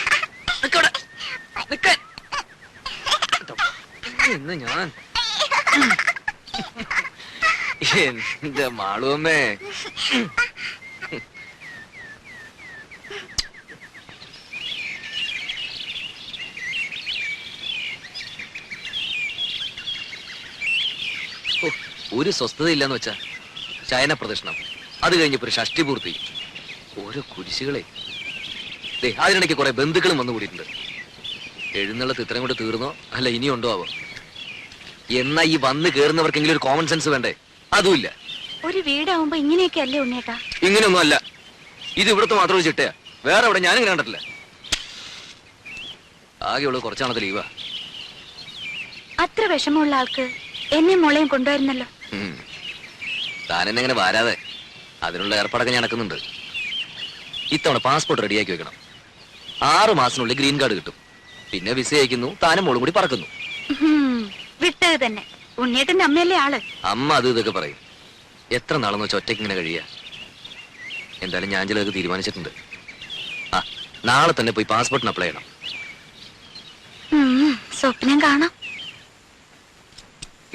ഇന്ന് ഞാൻ എന്റെ മാളുവമ്മേ. ഒരു സ്വസ്ഥതയില്ലെന്ന് വെച്ചാ ശയന പ്രദക്ഷിണം, അത് കഴിഞ്ഞപ്പോ ഒരു ഷഷ്ടി പൂർത്തി, ഓരോ കുരിശുകളെ. അതിനിടയ്ക്ക് കുറെ ബന്ധുക്കളും വന്നു കൂടിയിട്ടുണ്ട്. എഴുന്നള്ളത്ത് ഇത്രയും കൊണ്ട് തീർന്നോ അല്ല ഇനിയുണ്ടോ ആവോ? എന്നാ ഈ വന്ന് കേറുന്നവർക്കെങ്കിലും ഒരു കോമൺ സെൻസ് വേണ്ടേ? അതുമില്ല. ഒരു വീടാവുമ്പോ ഇങ്ങനെയൊക്കെ അല്ലേ ഉണ്ണേട്ടാ? ഇങ്ങനെയൊന്നും അല്ല. ഇത് ഇവിടുത്തെ മാത്രം ഒരു ചിട്ടയാ, വേറെ എവിടെ ഞാനിങ്ങനെ കണ്ടിട്ടില്ല. ആകെയുള്ളത് കുറച്ചാണത്തെ ലീവാ. അത്ര വിഷമമുള്ള ആൾക്ക് എന്നെ മോളെയും കൊണ്ടുവരുന്നല്ലോ. താനെന്നെ ഇങ്ങനെ വാരാതെ അതിനുള്ള ഏർപ്പാടൊക്കെ ഞാൻ നടക്കുന്നുണ്ട്. ഇത്തവണ പാസ്പോർട്ട് റെഡിയാക്കി വെക്കണം. 6 മാസത്തിനുള്ളിൽ ഗ്രീൻ കാർഡ് കിട്ടും. പിന്നെ വിസ അയക്കുന്നു, താനും മോളും കൂടി പറക്കുന്നു. വിട്ടത് തന്നെ. ഉണ്ണിയേട്ടന്റെ അമ്മയല്ലേ ആള്. അമ്മ അത് ഇതൊക്കെ പറയും. എത്ര നാളെന്ന് വെച്ചാൽ ഒറ്റയ്ക്ക് ഇങ്ങനെ കഴിയുക? എന്തായാലും ഞാൻ ചിലത് തീരുമാനിച്ചിട്ടുണ്ട്. ആ, നാളെ തന്നെ പോയി പാസ്പോർട്ടിന് അപ്ലൈ ചെയ്യണം. സ്വപ്നം കാണാം.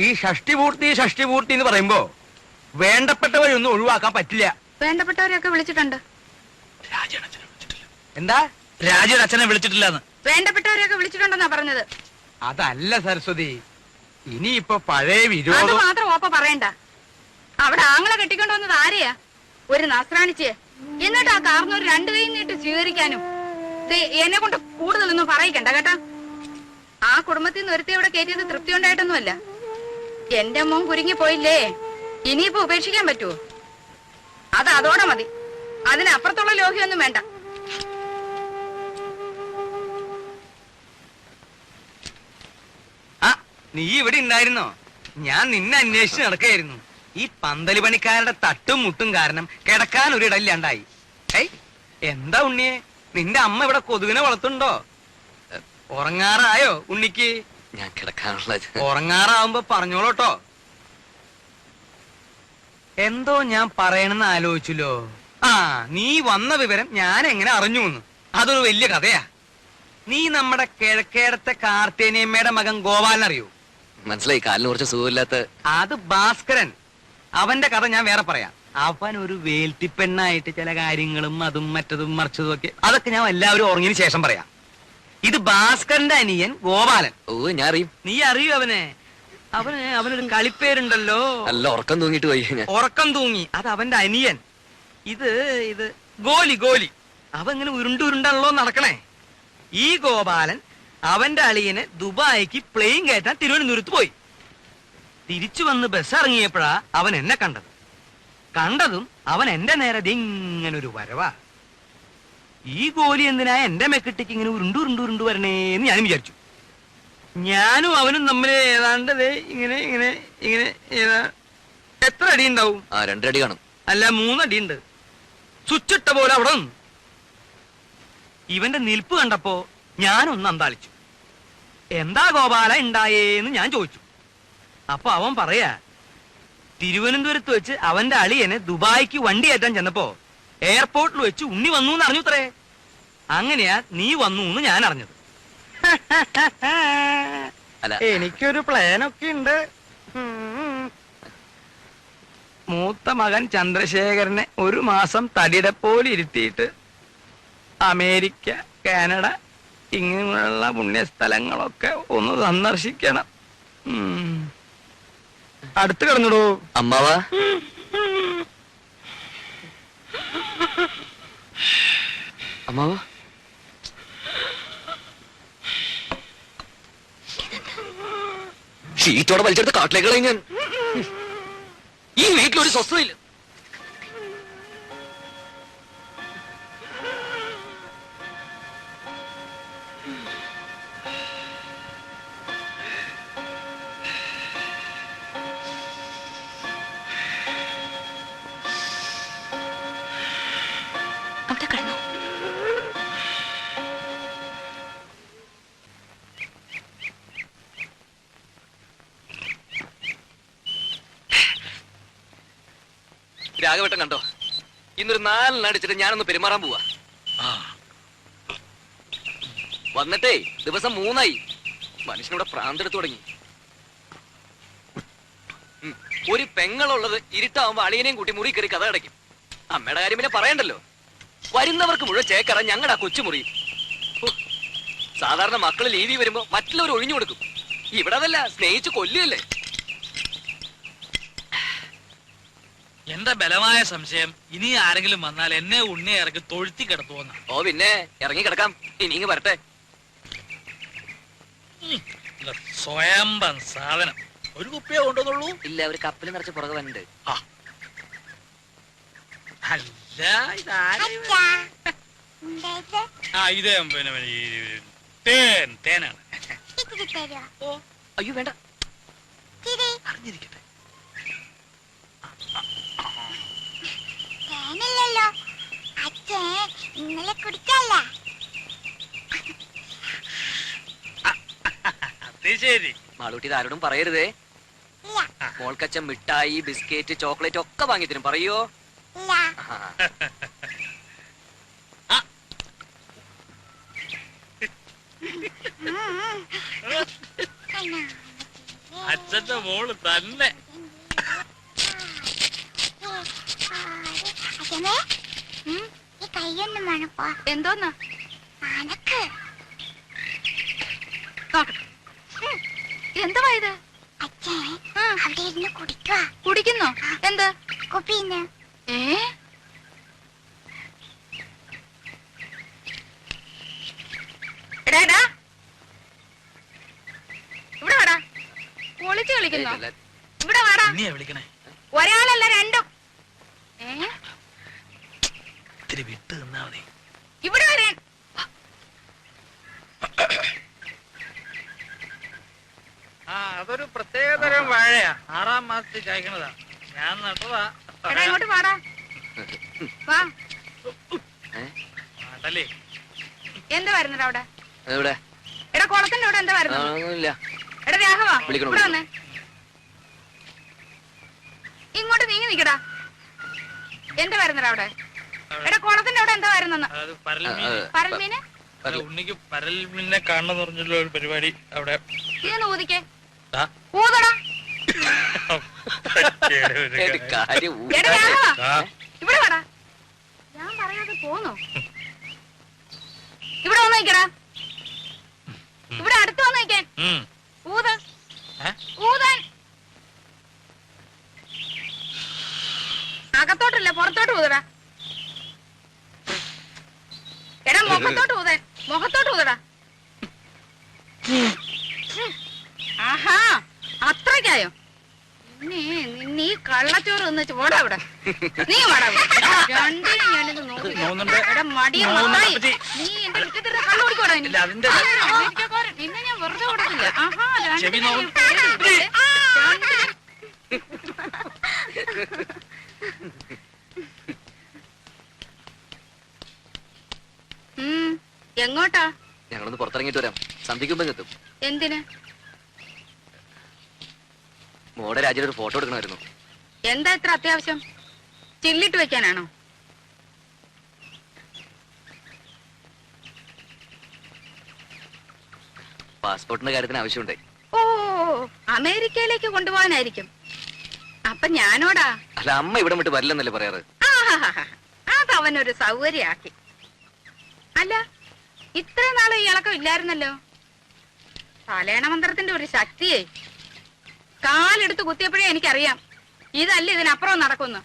ഈ ഷഷ്ടിപൂർത്തി എന്ന് പറയുമ്പോ വേണ്ടപ്പെട്ടവരൊന്നും ഒഴിവാക്കാൻ പറ്റില്ല. വേണ്ടപ്പെട്ടവരെയൊക്കെ വിളിച്ചിട്ടുണ്ട്. എന്താ? രാജയുടെ അച്ഛനെ വിളിച്ചിട്ടില്ലെന്ന്. വേണ്ടപ്പെട്ടവരെയൊക്കെ വിളിച്ചിട്ടുണ്ടെന്നാ പറഞ്ഞത്. അതല്ല സരസ്വതി, ഇനിയിപ്പൊ പഴയ അത് വിരോധം. മാത്രം ഓപ്പ പറയണ്ട. അവിടെ ആങ്ങളെ കെട്ടിക്കൊണ്ടു വന്നത് ആരെയാ? ഒരു നസ്രാണിച്ച്. എന്നിട്ട് ആ കാർന്നൂർ രണ്ടു കൈ നീട്ട് സ്വീകരിക്കാനും. എന്നെ കൊണ്ട് കൂടുതലൊന്നും പറയിക്കണ്ട കേട്ടാ. ആ കുടുംബത്തിൽ നിന്ന് ഒരുത്തി ഇവിടെ കയറ്റിയത് തൃപ്തി ഉണ്ടായിട്ടൊന്നുമല്ല. എന്റെ മോൻ കുരുങ്ങി പോയില്ലേ, ഇനിയിപ്പോ ഉപേക്ഷിക്കാൻ പറ്റുമോ? അത് അതോടെ മതി. അതിനപ്പുറത്തുള്ള ലോഹ്യൊന്നും വേണ്ട. ആ, നീ ഇവിടെ ഉണ്ടായിരുന്നോ? ഞാൻ നിന്നെ അന്വേഷിച്ച് നടക്കായിരുന്നു. ഈ പന്തല് പണിക്കാരുടെ തട്ടും മുട്ടും കാരണം കിടക്കാൻ ഒരിടയില്ലാണ്ടായി. ഏയ്, എന്താ ഉണ്ണിയെ, നിന്റെ അമ്മ ഇവിടെ കൊതുകിനെ വളർത്തുണ്ടോ? ഉറങ്ങാറായോ ഉണ്ണിക്ക്? ഞാൻ കിടക്കാനുള്ള ഉറങ്ങാറാവുമ്പോ പറഞ്ഞോളൂട്ടോ. എന്തോ ഞാൻ പറയണെന്ന് ആലോചിച്ചല്ലോ. ആ, നീ വന്ന വിവരം ഞാൻ എങ്ങനെ അറിഞ്ഞുന്ന്? അതൊരു വലിയ കഥയാ. നീ നമ്മുടെ കിഴക്കേടത്തെ കാർത്തേനിയമ്മയുടെ മകൻ ഗോപാലൻ അറിയോ? മനസ്സിലായി. കാലിന് കുറച്ച് സുഖമില്ലാത്ത. അത് ഭാസ്കരൻ. അവന്റെ കഥ ഞാൻ വേറെ പറയാം. അവൻ ഒരു വേൽത്തിപ്പെണ്ണായിട്ട് ചില കാര്യങ്ങളും അതും മറ്റതും മറിച്ചതും ഒക്കെ, അതൊക്കെ ഞാൻ എല്ലാവരും ഉറങ്ങിയതിന് ശേഷം പറയാം. ഇത് ഭാസ്കരന്റെ അനിയൻ ഗോപാലൻ. ഓ, ഞാൻ അറിയും. നീ അറിയൂ അവനെ? അവനൊരു കളിപ്പേരുണ്ടല്ലോ. നല്ല ഉറക്കം തൂങ്ങിട്ട് പോയി ഞാൻ. ഉറക്കം തൂങ്ങി. അത് അവന്റെ അനിയൻ. ഇത് ഗോലി. അവ ഇങ്ങനെ ഉരുണ്ടാണല്ലോ നടക്കണേ. ഈ ഗോപാലൻ അവന്റെ അളിയനെ ദുബായിക്ക് പ്ലെയിൻ കയറ്റാൻ തിരുവനന്തപുരത്ത് പോയി. തിരിച്ചു വന്ന് ബസ് ഇറങ്ങിയപ്പോഴാ അവൻ എന്നെ കണ്ടതും അവൻ എന്റെ നേരെ ഇങ്ങനെ ഒരു വരവാ. ഈ ഗോലി എന്തിനാ എന്റെ മെക്കിട്ടേക്ക് ഇങ്ങനെ ഉരുണ്ടു വരണേന്ന് ഞാനും വിചാരിച്ചു. ഞാനും അവനും തമ്മിൽ ഏതാണ്ട് ഇങ്ങനെ ഇങ്ങനെ ഇങ്ങനെ എത്ര അടി ഉണ്ടാവും? 2 അടി കാണും. അല്ല, 3 അടിയുണ്ട്. സ്വിച്ചിട്ട പോലെ അവിടെ നിന്ന്. ഇവന്റെ നിൽപ്പ് കണ്ടപ്പോ ഞാനൊന്ന് അന്താളിച്ചു. എന്താ ഗോപാല ഉണ്ടായേന്ന് ഞാൻ ചോദിച്ചു. അപ്പൊ അവൻ പറയാ, തിരുവനന്തപുരത്ത് വെച്ച് അവന്റെ അളിയനെ ദുബായിക്ക് വണ്ടി കയറ്റാൻ ചെന്നപ്പോ എയർപോർട്ടിൽ വെച്ച് ഉണ്ണി വന്നു എന്ന് അറിഞ്ഞുത്രേ. അങ്ങനെയാ നീ വന്നു എന്ന് ഞാൻ അറിഞ്ഞത്. അല്ല, എനിക്കൊരു പ്ലാനൊക്കെ ഉണ്ട്. മൂത്ത മകൻ ചന്ദ്രശേഖരനെ 1 മാസം തടിയുടെ ഇരുത്തിയിട്ട് അമേരിക്ക, കാനഡ ഇങ്ങനെയുള്ള പുണ്യസ്ഥലങ്ങളൊക്കെ ഒന്ന് സന്ദർശിക്കണം. അടുത്ത് കിടന്നിടൂ അമ്മാവാ. അമ്മാവാ, ഷീറ്റോടെ വലിച്ചെടുത്ത് കാട്ടിലേക്ക് ഞാൻ. ഈ വീട്ടിലൊരു സ്വസ്ഥതയില്ല. അവിടെ കിടന്നു. രാഘവട്ടം കണ്ടോ? ഇന്നൊരു 4 അടിച്ചിട്ട് ഞാനൊന്ന് പെരുമാറാൻ പോവാ. വന്നിട്ടേ ദിവസം 3 മനുഷ്യനിവിടെ പ്രാന്തെടുത്തു തുടങ്ങി. ഒരു പെങ്ങളുള്ളത് ഇരുട്ടാവുമ്പോ അളിയനെയും കൂട്ടി മുറി കയറി കഥ അടയ്ക്കും. അമ്മയുടെ കാര്യം പിന്നെ പറയണ്ടല്ലോ. വരുന്നവർക്ക് മുഴുവൻ ചേക്കറ ഞങ്ങളുടെ കൊച്ചുമുറി. സാധാരണ മക്കള് ലീവി വരുമ്പോ മറ്റുള്ളവർ ഒഴിഞ്ഞു കൊടുക്കും. ഇവിടെ അതല്ല, സ്നേഹിച്ച് കൊല്ലുകയല്ലേ. എന്റെ ബലമായ സംശയം ഇനി ആരെങ്കിലും വന്നാൽ എന്നെ ഉണ്ണിയെ ഇറക്കി തൊഴുത്തി കിടത്തുവെന്ന. ഓ പിന്നെ ഇറങ്ങി കിടക്കാം. ഇനി വരട്ടെ. സ്വയംഭം സാധനം. ഒരു കുപ്പിയെ കൊണ്ടുവന്നുള്ളൂ? ഇല്ല, ഒരു കപ്പിൽ നിറച്ച് പുറകെ വന്നിട്ട്. അല്ല, ഇതാരാ? ഇത് പിന്നെ തേനാണ്. അയ്യോ വേണ്ട, അറിഞ്ഞിരിക്കട്ടെ. തേനില്ലല്ലോ അച്ഛൻ, ഇന്നലെ കുടിച്ചല്ല. അത് ശരി. മാളൂട്ടി ഇത് ആരോടും പറയരുതേ. ഇല്ല. മോൾക്കച്ഛൻ മിഠായി ബിസ്ക്കറ്റ് ചോക്ലേറ്റ് ഒക്കെ വാങ്ങി തരും പറയോ? ഇല്ല. അച്ഛന്റെ മോള് തന്നെ. അച്ഛനെ ഈ കൈയൊന്നും വേണപ്പോ. എന്തോന്നാ അനക്ക് നോക്കട്ടെ. എന്തുവാ ഇത്? അച്ഛൻ അവിടെ ഇരുന്ന് കുടിക്കുക. കുടിക്കുന്നോ? എന്ത് കുപ്പിന്ന്. ഏ എടാ എടാ ഇവിടെ വാടാ. ഒളിച്ച് കളിക്കുന്നോ? ഇവിടെ വാടാ. ഇനിയാ വിളിക്കണേ. ഒരാളല്ല രണ്ടും. ഇത്തിരി വിട്ട് നിന്നാ മതി. ഇവിടെ വരാൻ. ആ അതൊരു പ്രത്യേകതരം വാഴയാ. 6-ാം മാസത്തിൽ കായ്ക്കണതാ. ഞാൻ നട്ടതാ. എടാ ഇങ്ങോട്ട് വാടാ. വാ. അതല്ലേ എന്താ വരുന്നത് അവിടെ? എവിടെ? എടാ കുളത്തിന്റെ അവിടെ എന്താ വരുന്നത്? ഒന്നുമില്ല. എടാ രാഘവാ വിളിക്കണം, ഇവിടെ വന്നേ. ഇങ്ങോട്ട് നീങ്ങി നിക്കടാ. എന്താ വരുന്നത് അവിടെ? എടാ കുളത്തിന്റെ അവിടെ എന്താ വരുന്നെന്ന്? അതായത് പരൽമീൻ. പരൽമീന് അല്ല, ഉണ്ണിക്ക് പരൽമീനെ കാണണം പറഞ്ഞുള്ള ഒരു പരിപാടി അവിടെ. ഇതൊന്ന് ഊതിക്കേ. ദാ. ഊതടാ. ഒരു കാര്യം എടാ രാഘവാ ദാ. ഇവിടെ വാടാ. ഞാൻ പറയാതെ പോന്നോ? ഇവിടെ വന്ന് നിക്കടാ. ഇവിടെ അടുത്ത് വന്ന് നിക്കാൻ. ഉം. ഊത്. ഏ? ഊതാൻ. അകത്തോട്ടല്ല പുറത്തോട്ട് ഊതടാ. എടാ മുഖത്തോട്ട് ഊതാൻ. മുഖത്തോട്ട് ഊതടാ. ആഹാ അത്രയ്ക്കായോ? നീ കള്ളച്ചോറ് ഒന്ന് ചോടാ ഇവിടെ. നീ വാടാ ഇവിടെ. രണ്ടിനും ഞാനിത് നോക്കി. നോന്നുണ്ട്. എടാ മടിയ മത്തായി. നീ എന്റെ മുറ്റത്തിരുന്ന് കള്ളു കുടിക്കോടാ ഇനി. ഇല്ല, അതിന്റെ അമേരിക്കക്കാരൻ. നിന്നെ ഞാൻ വെറുതെ കൊടുക്കില്ല. ആഹാ ചെവി രണ്ടിനും നോവും. എങ്ങോട്ടാ? ഞങ്ങളൊന്ന് പുറത്തിറങ്ങിട്ട് വരാം. സന്ധിക്കുമ്പോ എത്തും. എന്തിന്? മോടെ രാജ്യത്ത് ഒരു ഫോട്ടോ എടുക്കണമായിരുന്നു. എന്താ ഇത്ര അത്യാവശ്യം? ചില്ലിട്ട് വെക്കാനാണോ? പാസ്പോർട്ടിന്റെ കാര്യത്തിന് ആവശ്യമുണ്ടേ. ഓ അമേരിക്കയിലേക്ക് കൊണ്ടുപോകാനായിരിക്കും. അപ്പൊ ഞാനോടാ? അല്ല, അമ്മ ഇവിടെ വിട്ട് വരില്ലെന്നല്ലേ പറയാറ്? ആഹാഹാഹാ. അത് അവനൊരു സൗകര്യാക്കി. അല്ല ഇത്രയും നാളെ ഈ ഇളക്കം ഇല്ലായിരുന്നല്ലോ. തലേണ മന്ത്രത്തിന്റെ ഒരു ശക്തിയെ കാലെടുത്ത് കുത്തിയപ്പോഴേ എനിക്കറിയാം ഇതല്ല ഇതിനപ്പുറം നടക്കുന്നു.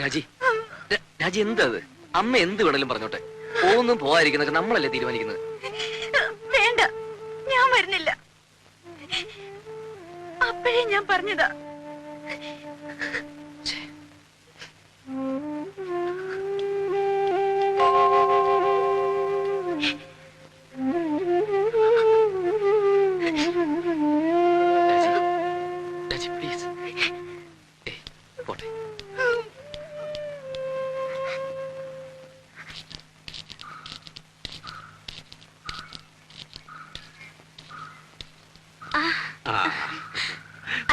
രാജി, രാജി എന്താ അത്? അമ്മ എന്ത് വേണേലും പറഞ്ഞോട്ടെ. പോകുന്നും പോവാതിരിക്കുന്നൊക്കെ നമ്മളല്ലേ തീരുമാനിക്കുന്നത്. വേണ്ട, ഞാൻ വരുന്നില്ല. അപ്പോഴേ ഞാൻ പറഞ്ഞതാ. രാജി പ്ലീസ്. പോട്ടെ.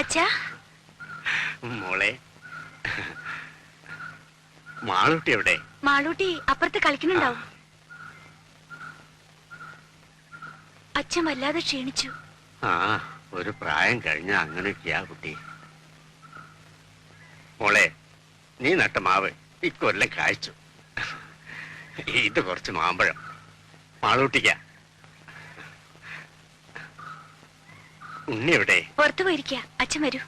അച്ഛാ, മോളെ, മാളൂട്ടി എവിടെ? മാളൂട്ടി അപ്പുറത്ത് കളിക്കുന്നുണ്ടാവും. അച്ഛൻ വല്ലാതെ ക്ഷീണിച്ചു. ആ, ഒരു പ്രായം കഴിഞ്ഞ അങ്ങനെയൊക്കെയാ കുട്ടി. മോളെ, നീ നട്ട മാവ് ഇക്കൊല്ലം കായ്ച്ചു. ഇത് കുറച്ച് മാമ്പഴം മാളൂട്ടിക്ക. ഉണ്ണി എവിടെ? പുറത്തു പോയിരിക്ക. അച്ഛൻ വരൂ.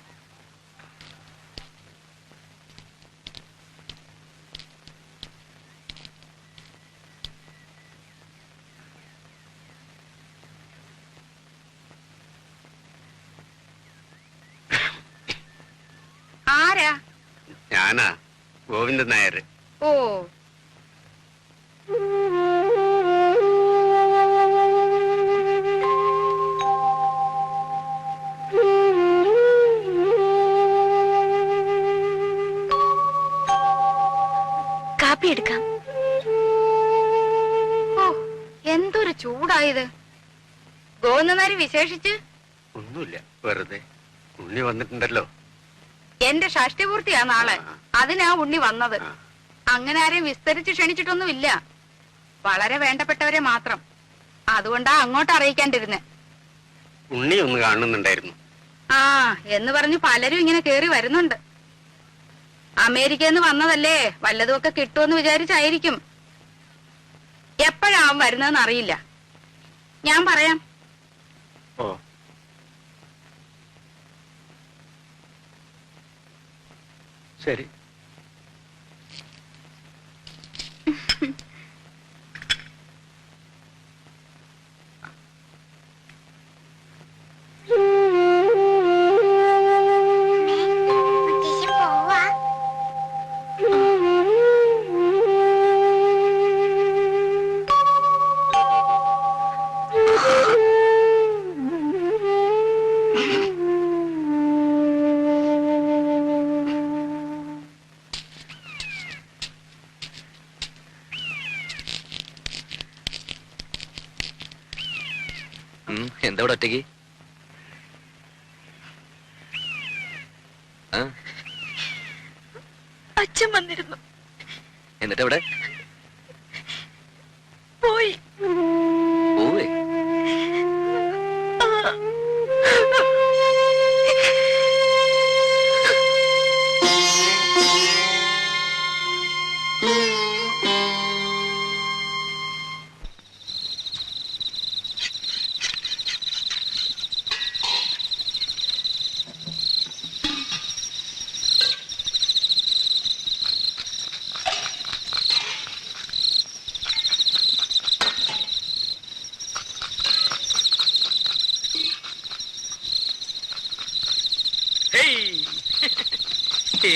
ആരാ? ഞാനാ, ഗോവിന്ദൻ നായർ. ഓ കാപ്പി എടുക്കാം. ഓ എന്തൊരു ചൂടായത്. ഗോന്നനാരി വിശേഷിച്ച് ഒന്നുമില്ല, വെറുതെ. ഉണ്ണി വന്നിട്ടുണ്ടല്ലോ. എന്റെ ഷഷ്ടിപൂർത്തിയാ നാളെ. അതിനാ ഉണ്ണി വന്നത്. അങ്ങനെ ആരെയും വിസ്തരിച്ച് ക്ഷണിച്ചിട്ടൊന്നുമില്ല. വളരെ വേണ്ടപ്പെട്ടവരെ മാത്രം. അതുകൊണ്ടാ അങ്ങോട്ട് അറിയിക്കാണ്ടിരുന്നെ. ഉണ്ണി ഒന്ന് കാണുന്നുണ്ടായിരുന്നു. ആ എന്ന് പറഞ്ഞു പലരും ഇങ്ങനെ കേറി വരുന്നുണ്ട്. അമേരിക്കയിൽ നിന്ന് വന്നതല്ലേ, വല്ലതുമൊക്കെ കിട്ടുമെന്ന് വിചാരിച്ചായിരിക്കും. എപ്പോഴാ അവൻ വരുന്നതെന്ന് അറിയില്ല. ഞാൻ പറയാം. ഓ, ശരി. മുത്തശ്ശി പോവാ. എന്താ ഇവിടെ ഒറ്റയ്ക്ക്? അച്ഛൻ വന്നിരുന്നു. എന്നിട്ട് എവിടെ പോയി. പോവേ?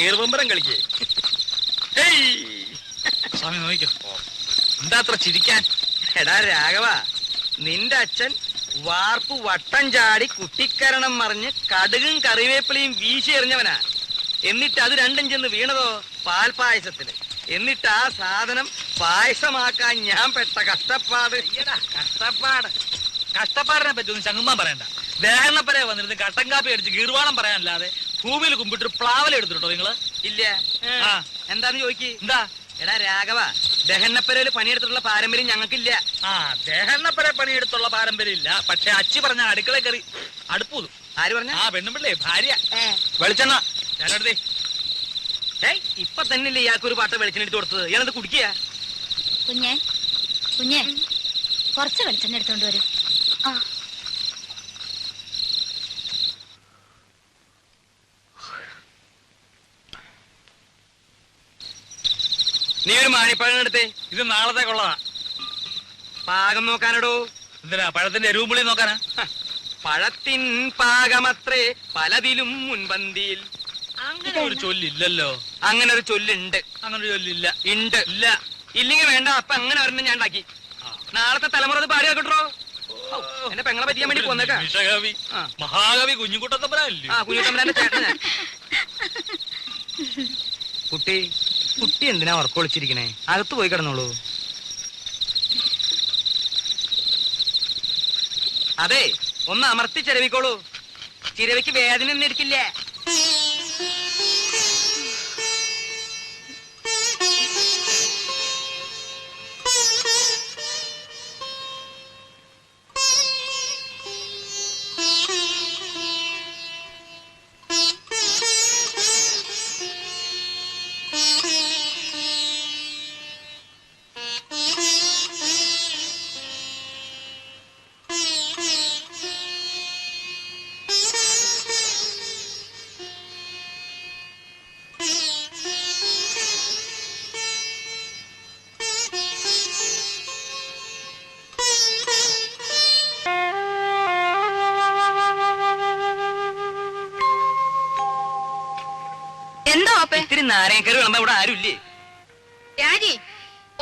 ഏറുപമ്പരം കളിക്കേ. സ്വാമി നോക്കിക്കോ. എന്താ അത്ര ചിരിക്കാൻ? എടാ രാഘവ, നിന്റെ അച്ഛൻ വാർപ്പ് വട്ടം ചാടി കുട്ടിക്കരണം മറിഞ്ഞ് കടുകും കറിവേപ്പിലയും വീശി എറിഞ്ഞവനാ. എന്നിട്ട് അത് രണ്ടും ചെന്ന് വീണതോ പാൽപായസത്തിന്. എന്നിട്ട് ആ സാധനം പായസമാക്കാൻ ഞാൻ പെട്ട കഷ്ടപ്പാട്. കഷ്ടപ്പാടിനെ പറ്റി ഒന്നും ചങ്ങുമ്മാൻ പറയണ്ട. ദേഹണ്ണപ്പരെ വന്നിരുന്ന് കട്ടൻ കാപ്പി അടിച്ച് ഗീർവാണം പറയാനല്ലാതെ ഭൂമിയിൽ കുമ്പിട്ട് പ്ലാവല എടുത്തിട്ടോ നിങ്ങള്? ഇല്ല. ആ. എന്താന്ന് ചോദിക്ക്. എന്താ? എടാ രാഘവ, ദഹന്നപ്പരയില് പണിയെടുത്തിട്ടുള്ള പാരമ്പര്യം ഞങ്ങൾക്കില്ല. ആ, ദേഹണ്ണപ്പരെ പണിയെടുത്തുള്ള പാരമ്പര്യം ഇല്ല. പക്ഷെ അച്ചി പറഞ്ഞ അടുക്കള കയറി അടുപ്പൂതും. ആര് പറഞ്ഞ? ആ പെണ്ണുമ്പിള്ളേ, ഭാര്യ. വെളിച്ചെണ്ണ ഞാനെടുത്തേ. ഏയ്, ഇപ്പൊ തന്നെയല്ലേ ഇയാൾക്കൊരു പാട്ട വെളിച്ചെണ്ണെടുത്ത് കൊടുത്തത്. ഇയാളത് കുടിക്കുക. കുഞ്ഞെ കുഞ്ഞെ കുറച്ച് വെളിച്ചെണ്ണ എടുത്തോണ്ട് വരൂ. ആ നീ ഒരു മാണിപ്പഴം എടുത്തേ. ഇത് നാളത്തേക്കുള്ളതാ. പാകം നോക്കാനടോ. എന്തിനാ? പഴത്തിന്റെ എരിവുമ്പുളി നോക്കാനാ? പഴത്തിൻ പാകമത്രേ പലതിലും മുൻപന്തിയിൽ. അങ്ങനെ ഒരു ചൊല്ലില്ലല്ലോ. അങ്ങനെ ഒരു ചൊല്ലുണ്ട്. അങ്ങനെ ഒരു ചൊല്ലില്ല. ഉണ്ട്. ഇല്ല. ഇല്ലെങ്കിൽ വേണ്ട. അപ്പൊ അങ്ങനെ ഒരെണ്ണം ഞാൻ ഉണ്ടാക്കി. നാളത്തെ തലമുറ അത് പാടി വെക്കട്ടോ. എന്നെ പെങ്ങളെ പറ്റിയാൻ വേണ്ടി പോന്നേക്കാ. നിമിഷകവി, മഹാകവി കുഞ്ഞുകുട്ടത്തമ്പലല്ലേ? ആ, കുഞ്ഞുത്തമ്പരാന്റെ ചേട്ടൻ ഞാൻ. കുട്ടി കുട്ടി എന്തിനാ ഉറക്കൊളിച്ചിരിക്കണേ? അകത്ത് പോയി കിടന്നോളൂ. അതെ, ഒന്ന് അമർത്തി ചിരവിക്കോളൂ. ചിരവിക്ക് വേദന ഒന്നും എടുക്കില്ല. ഇത്തിരി നാരങ്ങക്കറി വിളമ്പ ഇവിടെ ആരുമില്ലേ? രാജി,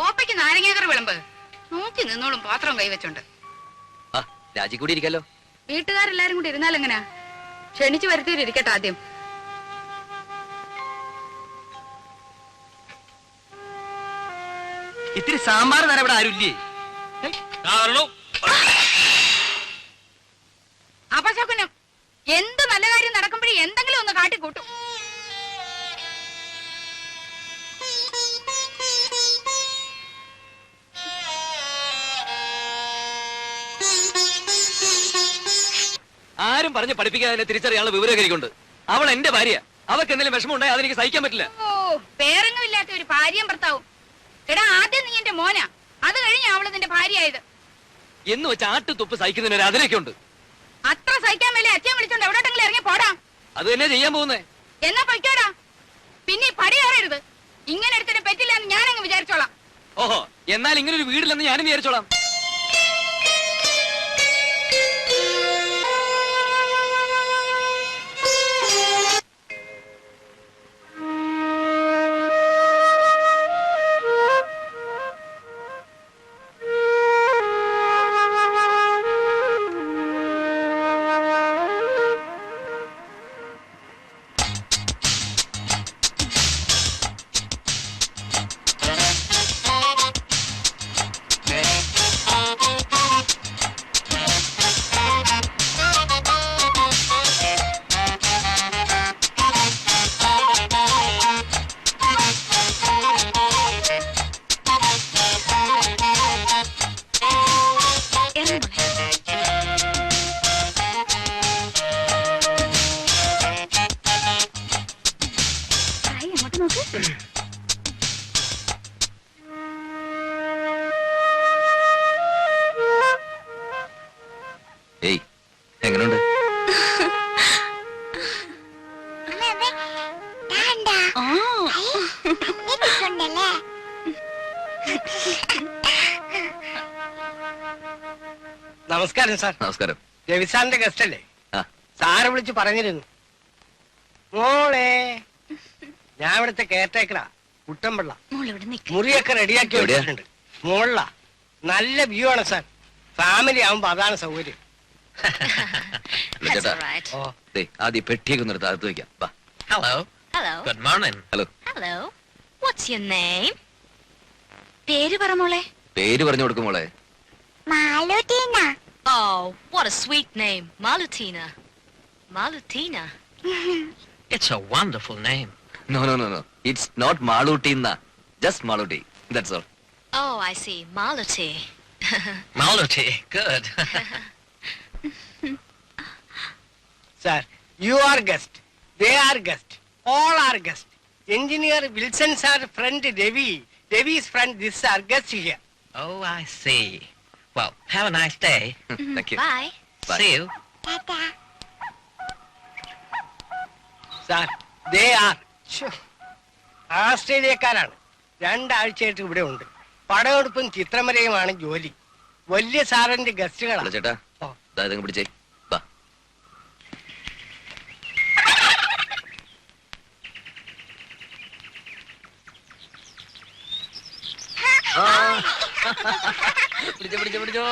ഓപ്പയ്ക്ക് നാരങ്ങാക്കറി വിളമ്പ്. നോക്കി നിന്നോളും പാത്രം കൈവച്ചോണ്ട്. ആ, രാജി കൂടി ഇരിക്കാലോ. വീട്ടുകാരെല്ലാരും കൂടി ഇരുന്നാലെങ്ങനാ? ക്ഷണിച്ചു വരുത്തിയിട്ടിരിക്കട്ടെ ആദ്യം. ഇത്തിരി സാമ്പാർ തരാൻ ഇവിടെ ആരുമില്ലേ? അപശകുനം എന്ത് നല്ല കാര്യം നടക്കുമ്പോഴേ എന്തെങ്കിലും ഒന്ന് കാട്ടിക്കൂട്ടും. ആരും പറഞ്ഞ് പഠിപ്പിക്കാതെ തിരിച്ചറിയാനുള്ള വിവരകരിക്കുണ്ട്. അവൾ എന്റെ ഭാര്യ. അവൾക്ക് എന്തെങ്കിലും വിഷമം ഉണ്ടായി അതെനിക്ക് സഹിക്കാൻ പറ്റില്ല. ഓ പേരൊന്നുമില്ലാത്ത ഒരു ഭാര്യയും ഭർത്താവും. എടാ ആദ്യം നീ എന്റെ മോനാ, അത് കഴിഞ്ഞ അവള് നിന്റെ ഭാര്യയായത്. എന്ന് വെച്ച് ആട്ടുതുപ്പ് സഹിക്കുന്നതിന് ഒരു അതിലൊക്കെ ഉണ്ട്. അത്ര സഹിക്കാൻ മേലെ അച്ഛൻ വിളിച്ചോണ്ട് എവിടോട്ടെങ്കിലും ഇറങ്ങി പോടാ. അത് തന്നെ ചെയ്യാൻ പോകുന്നേ. എന്നാ പൊയ്ക്കോടാ. പിന്നെ ഈ പടി കയറരുത്. ഇങ്ങനെ എടുത്തിട്ട് പറ്റില്ല എന്ന് ഞാനങ്ങ് വിചാരിച്ചോളാം. ഓഹോ, എന്നാൽ ഇങ്ങനെ ഒരു വീടില്ലെന്ന് ഞാനും വിചാരിച്ചോളാം. ഏയ്, എങ്ങനെയുണ്ട്? നമസ്കാരം സാർ. നമസ്കാരം. രവിസാറിന്റെ ഗസ്റ്റ് അല്ലേ? ആ. സാറ് വിളിച്ച് പറഞ്ഞിരുന്നു. മോളെ, ഞാൻ ഇവിടുത്തെ കെയർടേക്കറാ, കുട്ടമ്പിള്ള. മുറിയൊക്കെ റെഡിയാക്കി എവിടെയാ? വെച്ചിട്ടുണ്ട്. മോളില നല്ല വ്യൂ ആണ് സാർ. ഫാമിലി ആവുമ്പോ അതാണ് സൗകര്യം. ചേട്ടാ, ഓ ദേ, ആദ്യം പെട്ടിയൊക്കെ ഒന്ന് എടുത്ത് അകത്ത് വെക്കാം. വാ. Hello. Hello. Good morning. Hello. Hello. What's your name? പേര് പറ മോളെ. പേര് പറഞ്ഞു കൊടുക്കും മോളെ. മാലുട്ടീന. Oh, what a sweet name. Malutina. Malutina. It's a wonderful name. No, no, no, no. It's not Malutina. Just Maluti. That's all. Oh, I see. Maluti. Maluti. Good. Sir, you are guest, they are guest, all are guest. Engineer Wilson sir friend Ravi, Ravi's friend this are guest here. Oh, I see. Well, have a nice day. Thank you. Bye. Bye. See you. Tata. Sir, they are ആസ്ട്രേലിയക്കാരാണ്. 2 ആഴ്ചയായിട്ട് ഇവിടെ ഉണ്ട്. പടമെടുപ്പും ചിത്രമരയുമാണ് ജോലി. വലിയ സാറിന്റെ hello ഗസ്റ്റുകളാണ്. ചേട്ടാ, ഓ. ഇതങ്ങ് പിടിച്ചേ. വാ. പിടിച്ചോ പിടിച്ചോ പിടിച്ചോ.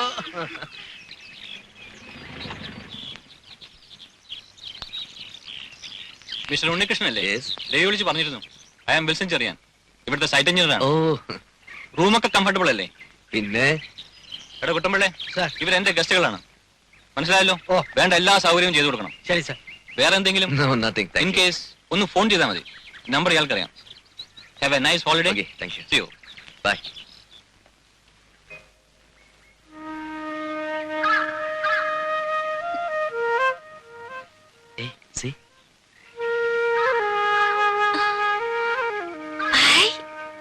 മിസ്റ്റർ ഉണ്ണികൃഷ്ണനല്ലേ? Yes. രവി വിളിച്ച് പറഞ്ഞിരുന്നു. ഐ ആം വിൽസൺ ചെറിയാൻ, ഇവിടുത്തെ സൈറ്റ് എഞ്ചിനീയറാണ്. ഓ, റൂമൊക്കെ കംഫർട്ടബിൾ അല്ലേ? പിന്നെ എടാ കുട്ടമ്പിള്ളേ, സാർ. ഇവരെന്റെ ഗസ്റ്റുകളാണ്, മനസ്സിലായല്ലോ? ഓ. വേണ്ട എല്ലാ സൗകര്യവും ചെയ്തു കൊടുക്കണം. ശരി സാർ. വേറെ എന്തെങ്കിലും no, nothing. In Thank you. Case ഒന്ന് ഫോൺ ചെയ്താൽ മതി. നമ്പർ ഇയാൾക്കറിയാം. Have a nice holiday. Okay, thank you. See you. Bye. Hey, see?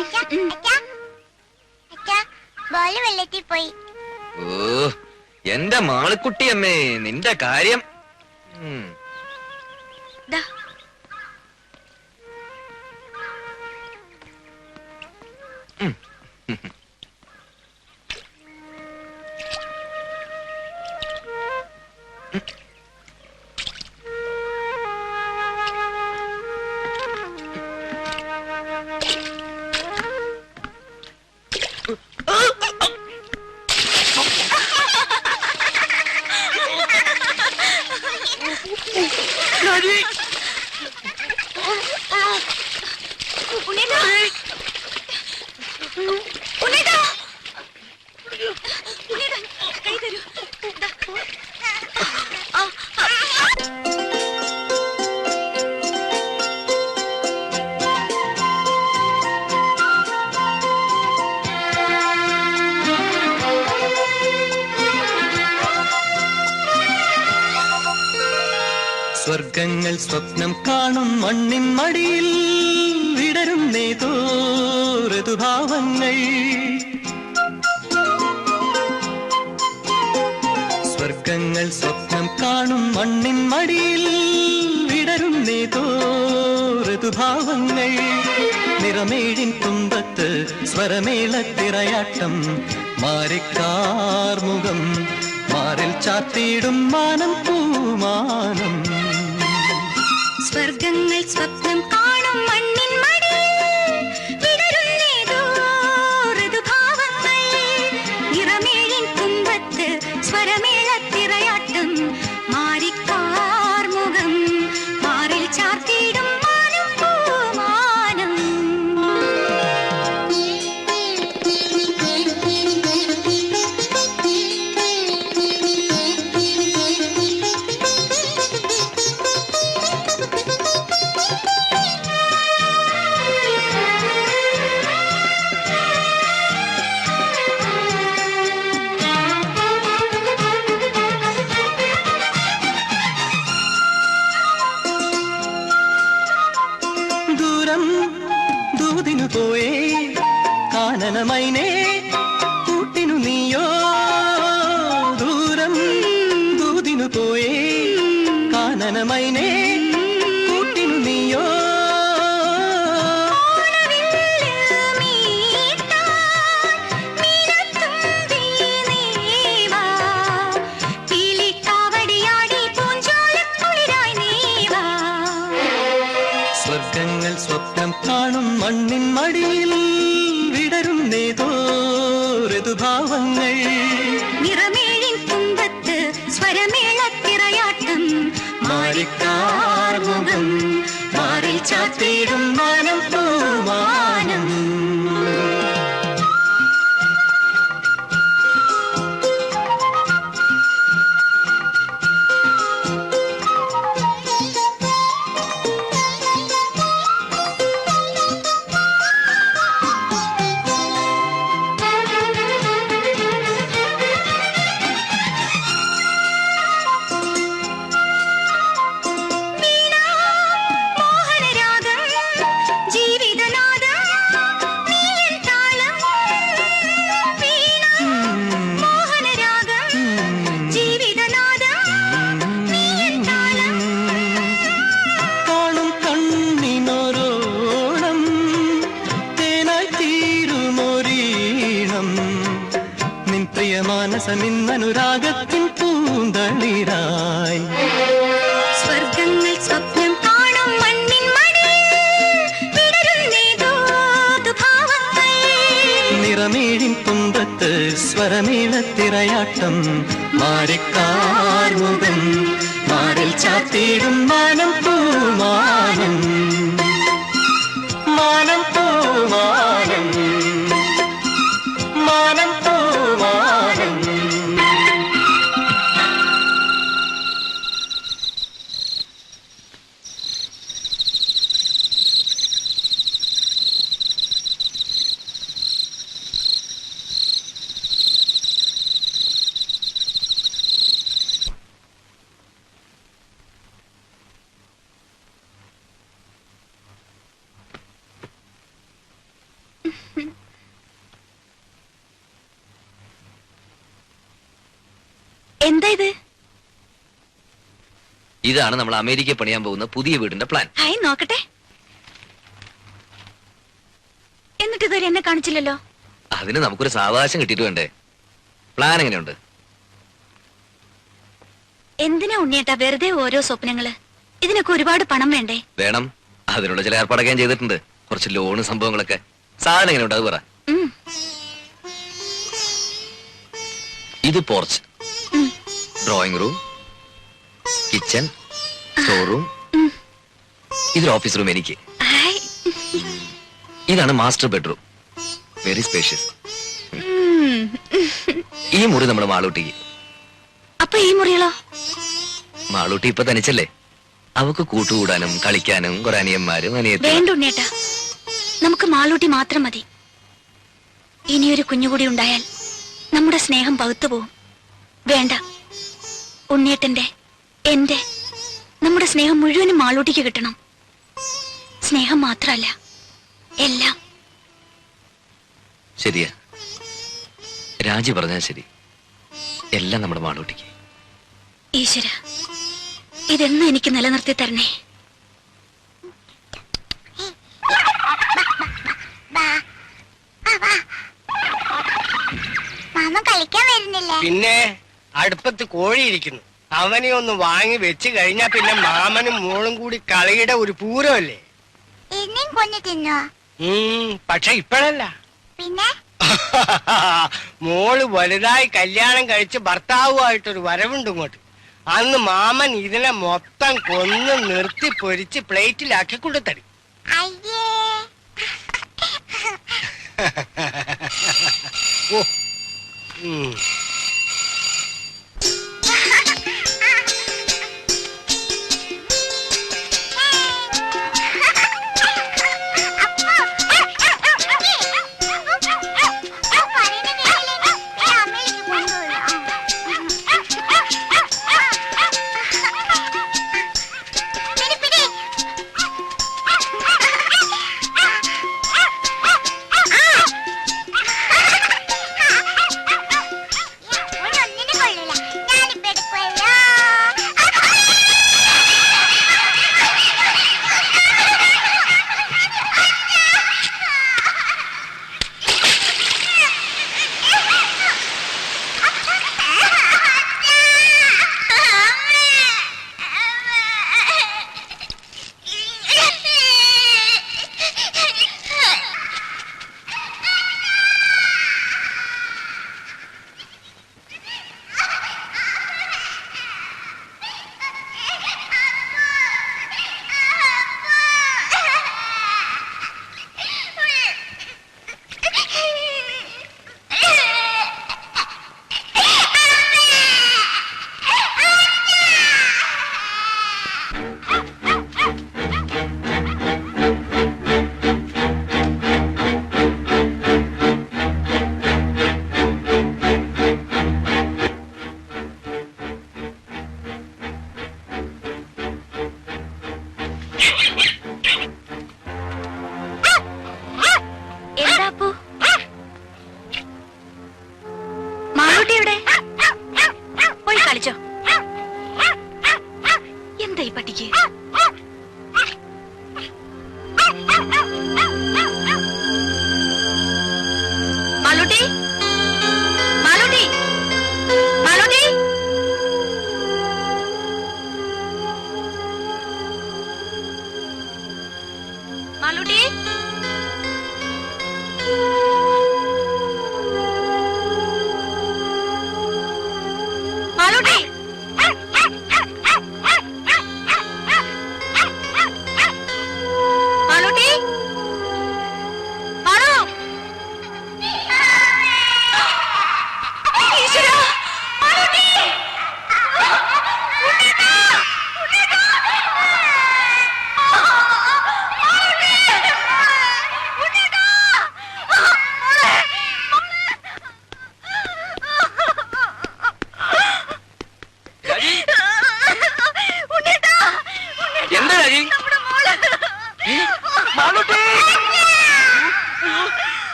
അച്ഛാ, അച്ഛാ, അച്ഛാ, ബോള് വെള്ളത്തിൽ പോയി. ഓ, എന്റെ മാളിക്കുട്ടിയമ്മേ, നിന്റെ കാര്യം. ഉം. Da. ഉണ്ണി സ്വർഗങ്ങൾ സ്വപ്നം കാണും മണ്ണിൻ മടിയിൽ വിടരും നേതോ ഋതുഭാവങ്ങൾ. സ്വർഗങ്ങൾ സ്വപ്നം കാണും മണ്ണിൻ മടിയിൽ വിടരും നേതോ ഋതുഭാവങ്ങൾ. നിറമേഴിൻ തുമ്പത്ത് സ്വരമേളത്തിറയാട്ടം മാറിക്കാർമുഖം മാറിൽ ചാത്തിയിടും മാനം പൂമാനം. സ്വർഗങ്ങൾ സ്വപ്നം കാണും മണ്ണിൻ മടിയിൽ വിടരുന്നേതോ ഋതുഭാവങ്ങൾ. നിറമേഴിൻ തുമ്പത്ത് സ്വരമേളത്തിറയാട്ടം മാറിക്കാർമുഖം മാറിൽ ചാർത്തിയിടും മാനം പൂമാനം. ദൂരം ദൂതിനു പോയേ കാനനമൈനേ കൂട്ടിനു നീയോ. ദൂരം ദൂതിനു പോയേ കാനനമൈനേ കൂട്ടിനു നീയോ. സ്വർഗങ്ങൾ സ്വപ്നം കാണും മണ്ണിൻ മടിയിൽ വിടരും നേതോ ഋതുഭാവങ്ങൾ. നിറമേഴിൻ തുമ്പത്ത് സ്വരമേളത്തിറയാട്ടം മാറിക്കാർമുഖം മാറിൽ ചാത്തിയിടും മാനം പൂമാനം. കാണും കണ്ണിനൊരോണം തേനായി തീരുമൊരീണം നിൻ പ്രിയ മാനസ നിന്നനുരാഗത്തിൻ പൂന്തളിരായി. സ്വർഗങ്ങൾ സ്വപ്നം കാണും മണ്ണിൻ മടിയിൽ വിടരുന്നേതോ ഋതുഭാവങ്ങൾ. നിറമേഴിൻ തുമ്പത്ത് സ്വരമേളത്തിറയാട്ടം മാറിക്കാർമുഖം മാറിൽ ചാത്തിയിടും മാനം പൂമാനം. മാനം പൂമാനം മാനം പൂമാനം. എന്താ ഇത്? ഇതാണ് നമ്മൾ അമേരിക്കയിൽ പണിയാൻ പോകുന്ന പുതിയ വീടിന്റെ പ്ലാൻ. ഹായ് നോക്കട്ടെ. എന്നിട്ട് ഇതുവരെ എന്നെ കാണിച്ചില്ലല്ലോ. അതിന് നമുക്കൊരു സാവകാശം കിട്ടിയിട്ട് വേണ്ടേ? പ്ലാൻ എങ്ങനെയുണ്ട്? എന്തിനാ ഉണ്ണിയേട്ടാ വെറുതെ ഓരോ സ്വപ്നങ്ങള്? ഇതിനൊക്കെ ഒരുപാട് പണം വേണ്ടേ? വേണം. അതിനുള്ള ചില ഏർപ്പാടൊക്കെ ഞാൻ ചെയ്തിട്ടുണ്ട്. കുറച്ച് ലോണ് സംഭവങ്ങളൊക്കെ. സാധനം എങ്ങനെയുണ്ട് അത് പറ. ഇത് porch, drawing room, kitchen, store room. ഇതൊരു ഓഫീസ് റൂം എനിക്ക്. ഇതാണ് മാസ്റ്റർ ബെഡ്റൂം, വെരി സ്പേഷ്യസ്. ഈ മുറി നമ്മുടെ മാളൂട്ടിക്ക്. അപ്പൊ ഈ മുറികളോ? മാളൂട്ടി ഇപ്പൊ തനിച്ചല്ലേ, അവക്ക് കൂട്ടുകൂടാനും കളിക്കാനും കുറെ അനിയന്മാരും അനിയത്തി. വേണ്ട ഉണ്ണേട്ടാ, നമുക്ക് മാളൂട്ടി മാത്രം മതി. ഇനിയൊരു കുഞ്ഞുകൂടി ഉണ്ടായാൽ നമ്മുടെ സ്നേഹം പകുത്തു പോവും. വേണ്ട, ഉണ്ണിയേട്ടന്റെ, എന്റെ, നമ്മുടെ സ്നേഹം മുഴുവനും മാളൂട്ടിക്ക് കിട്ടണം. സ്നേഹം മാത്രല്ല, എല്ലാം. ശരിയാ, രാജി പറഞ്ഞാൽ ശരി. എല്ലാം നമ്മുടെ മാളൂട്ടിക്ക്. ഈശ്വര, ഇതെന്നും എനിക്ക് നിലനിർത്തി തരണേ. മാമ കളിക്കാൻ വരുന്നില്ലേ? പിന്നെ അടുപ്പത്ത് കോഴിയിരിക്കുന്നു. അവനെ ഒന്ന് വാങ്ങി വെച്ച് കഴിഞ്ഞാ പിന്നെ മാമനും മോളും കൂടി കളിയുടെ ഒരു പൂരമല്ലേ. എന്നെയും കൊന്നു തിന്നോ? പക്ഷെ ഇപ്പോഴല്ല. പിന്നെ മോള് വലുതായി കല്യാണം കഴിച്ച് ഭർത്താവുമായിട്ടൊരു വരവുണ്ട് ഇങ്ങോട്ട്. അന്ന് മാമൻ ഇതിനെ മൊത്തം കൊന്ന് നിർത്തി പൊരിച്ച് പ്ലേറ്റിലാക്കി കൊണ്ടുതരും. അയ്യേ. ഓ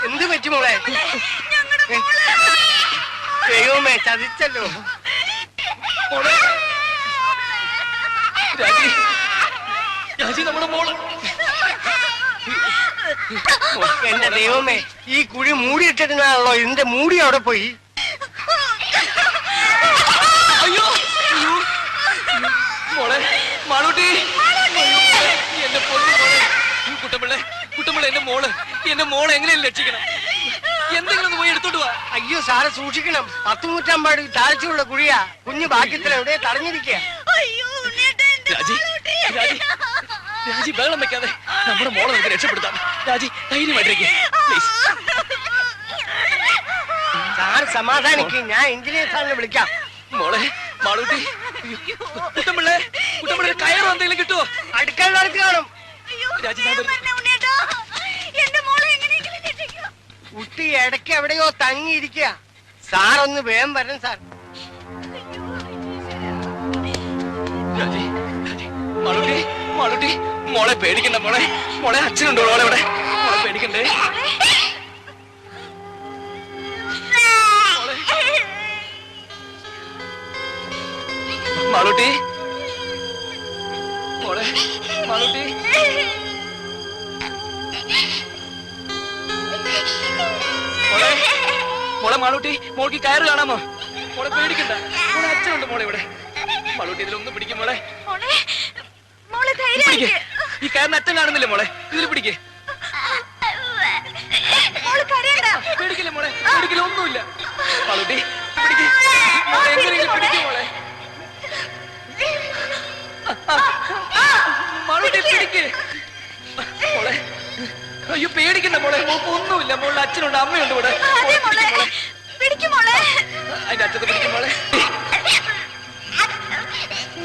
എന്ത് പറ്റി മോളെ? ദൈവമേ, ചതിച്ചല്ലോ. എന്റെ ദൈവമേ, ഈ കുഴി മൂടിയിട്ടിരുന്നാണല്ലോ. ഇതിന്റെ മൂടി അവിടെ പോയി. അയ്യോ മോളെ, മാളൂട്ടി, എന്റെ പൊന്നു മോളെ. കുട്ടമ്പിള്ളേ, കുട്ടമ്പിള്ള, എന്റെ മോളെ എങ്ങനെയും രക്ഷിക്കണം. എന്തെങ്കിലും ഒന്ന് പോയി എടുത്തോട്ട് വാ. അയ്യോ സാറെ, സൂക്ഷിക്കണം. 10 നൂറ്റാമ്പാട് താഴ്ചയുള്ള കുഴിയാ. കുഞ്ഞു ഭാഗ്യത്തിൽ എവിടെ തടഞ്ഞിരിക്കുക. രാജി, ബഹളം വെക്കാതെ നമ്മുടെ മോളെ നമുക്ക് രക്ഷപ്പെടുത്താം. രാജി, ധൈര്യമായിട്ടിരിക്കുക. സാർ സമാധാനിക്ക്. ഞാൻ എഞ്ചിനീയർ സാറിനെ വിളിക്കാം. മോളെ, മാളൂട്ടി, കുട്ടമ്പിള്ളേ, കുട്ടമ്പള കയറോ എന്തെങ്കിലും കിട്ടുമോ? അടുക്കളക്ക് കാണും. കുട്ടി ഇടയ്ക്ക് എവിടെയോ തങ്ങിയിരിക്കുക. സാർ ഒന്ന് വേഗം വരണം സാർ. മാളൂട്ടി, മാളൂട്ടി, മോളെ പേടിക്കണ്ട മോളെ. മോളെ അച്ഛനുണ്ടോ മോളെ ഇവിടെ? മോളെ പേടിക്കണ്ടേ? മാളൂട്ടി, മോളെ, മാളൂട്ടി. മോളെ, മോളെ മാളൂട്ടി, മോൾക്ക് കയറ് കാണാമോ? മോളെ പേടിക്കണ്ട. മോളെ അച്ഛനുണ്ട് മോളെ ഇവിടെ. മാളൂട്ടി ഇതിലൊന്നും പിടിക്കും മോളെ. ഈ കയറിന് അച്ഛൻ കാണുന്നില്ലേ മോളെ? ഇതിൽ പിടിക്കേ. പേടിക്കില്ല മോളെ, പേടിക്കില്ല, ഒന്നുമില്ല. മാളൂട്ടി പിടിക്കേ. മോളെ എങ്ങനെയെങ്കിലും പിടിക്കും മോളെ. മാളൂട്ടി പിടിക്കേ മോളെ. അയ്യോ പേടിക്കണ്ട മോളെ, മോക്ക് ഒന്നുമില്ല. മോളുടെ അച്ഛനുണ്ട്, അമ്മയുണ്ട് ഇവിടെ. അതിന്റെ അച്ഛത്തെ പിടിക്കും മോളെ.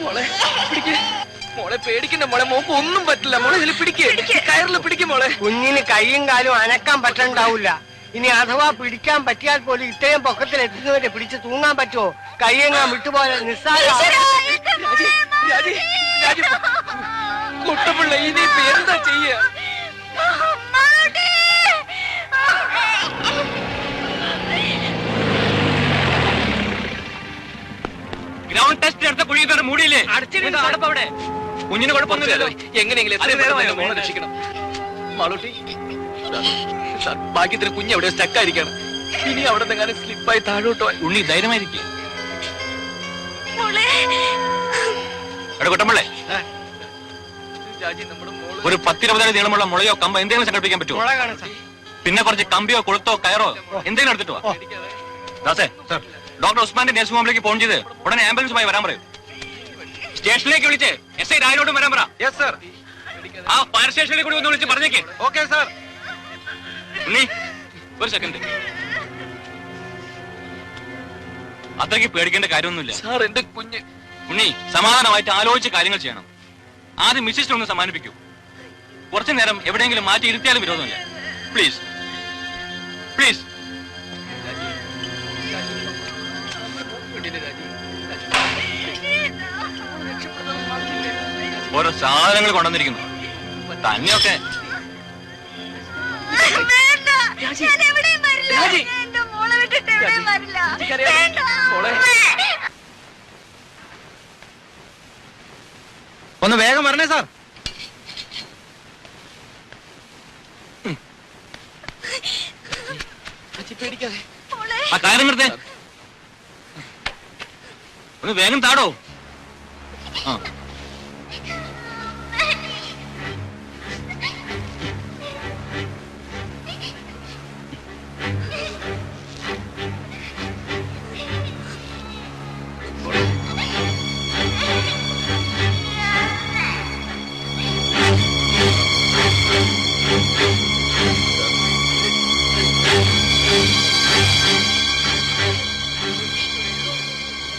മോളെ പിടിക്കേ. മോളെ പേടിക്കണ്ട മോളെ, മോക്ക് ഒന്നും പറ്റില്ല മോളെ. ഇതിൽ പിടിക്കേ, കയറിൽ പിടിക്കും മോളെ. കുഞ്ഞിന് കൈയും കാലും അനക്കാൻ പറ്റണ്ടാവില്ല. ഇനി അഥവാ പിടിക്കാൻ പറ്റിയാൽ പോലും ഇത്രയും പൊക്കത്തിൽ എത്തുന്നവരെ പിടിച്ച് തൂങ്ങാൻ പറ്റുമോ? കൈയെങ്ങാൻ വിട്ടുപോലെ നിസ്സാര. കുട്ടപ്പിള്ള ഇനിയിപ്പോ എന്താ ചെയ്യ? ഗ്രൗണ്ട് ടെസ്റ്റ് എടുത്ത കുഴിക്കാർ മൂടിയില്ലേ? അവിടെ കുഞ്ഞിന് കുഴപ്പമൊന്നുമില്ലല്ലോ. എങ്ങനെയെങ്കിലും മോളെ രക്ഷിക്കണം. മാളൂട്ടി, ഭാഗ്യത്തിന് കുഞ്ഞ് എവിടെ സ്റ്റക്കായിരിക്കാണ്. ഇനി അവിടെ നിന്നെങ്ങാനും സ്ലിപ്പായി താഴോട്ടോ. ഉണ്ണി ധൈര്യമായിരിക്കും. കുട്ടമ്പളെ, ഒരു 10-20 അടി നീളമുള്ള മുളയോ കമ്പോ എന്തെങ്കിലും സംഘടിപ്പിക്കാൻ പറ്റുമോ? പിന്നെ കുറച്ച് കമ്പിയോ കൊളുത്തോ കയറോ എന്തെങ്കിലും എടുത്തിട്ട് വാ. ദാസേ, ഡോക്ടർ ഉസ്മാന്റെ നഴ്സിംഗ് ഹോമിലേക്ക് ഫോൺ ചെയ്ത് ഉടനെ ആംബുലൻസുമായി വരാൻ പറയൂ. സ്റ്റേഷനിലേക്ക് വിളിച്ച് SI രാജോട്ടും വരാൻ പറ. ആ ഫയർ സ്റ്റേഷനിൽ കൂടി ഒന്ന് വിളിച്ച് പറഞ്ഞേക്ക്. Okay sir. ഉണ്ണി ഒരു സെക്കൻഡ്. അത്രയ്ക്ക് പേടിക്കേണ്ട കാര്യമൊന്നുമില്ല സാർ. എന്റെ കുഞ്ഞ്. ഉണ്ണി സമാധാനമായിട്ട് ആലോചിച്ച് കാര്യങ്ങൾ ചെയ്യണം. ആദ്യം മിസ്സിനെ ഒന്ന് സമ്മാനിപ്പിക്കൂ. കുറച്ചു നേരം എവിടെയെങ്കിലും മാറ്റി ഇരുത്തിയാലും വിരോധമില്ല. Please please. ഓരോ സാധനങ്ങൾ കൊണ്ടുവന്നിരിക്കുന്നു. തന്നെയൊക്കെ ഒന്ന് വേഗം വരണേ സാർ. പേടിക്കാതെ ആ കാര്യം നിർത്തേ. ഒന്ന് വേഗം താടോ. ആ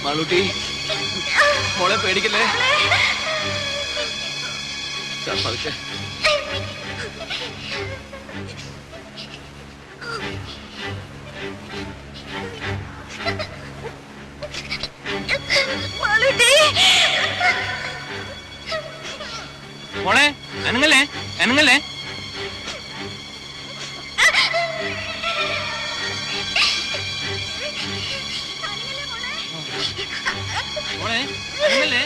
മാളൂട്ടി, മോളെ പേടിക്കല്ലേ. പതുക്കെ. മോളെ അനങ്ങല്ലേ, അനങ്ങല്ലേ. മോളെ അനങ്ങല്ലേ.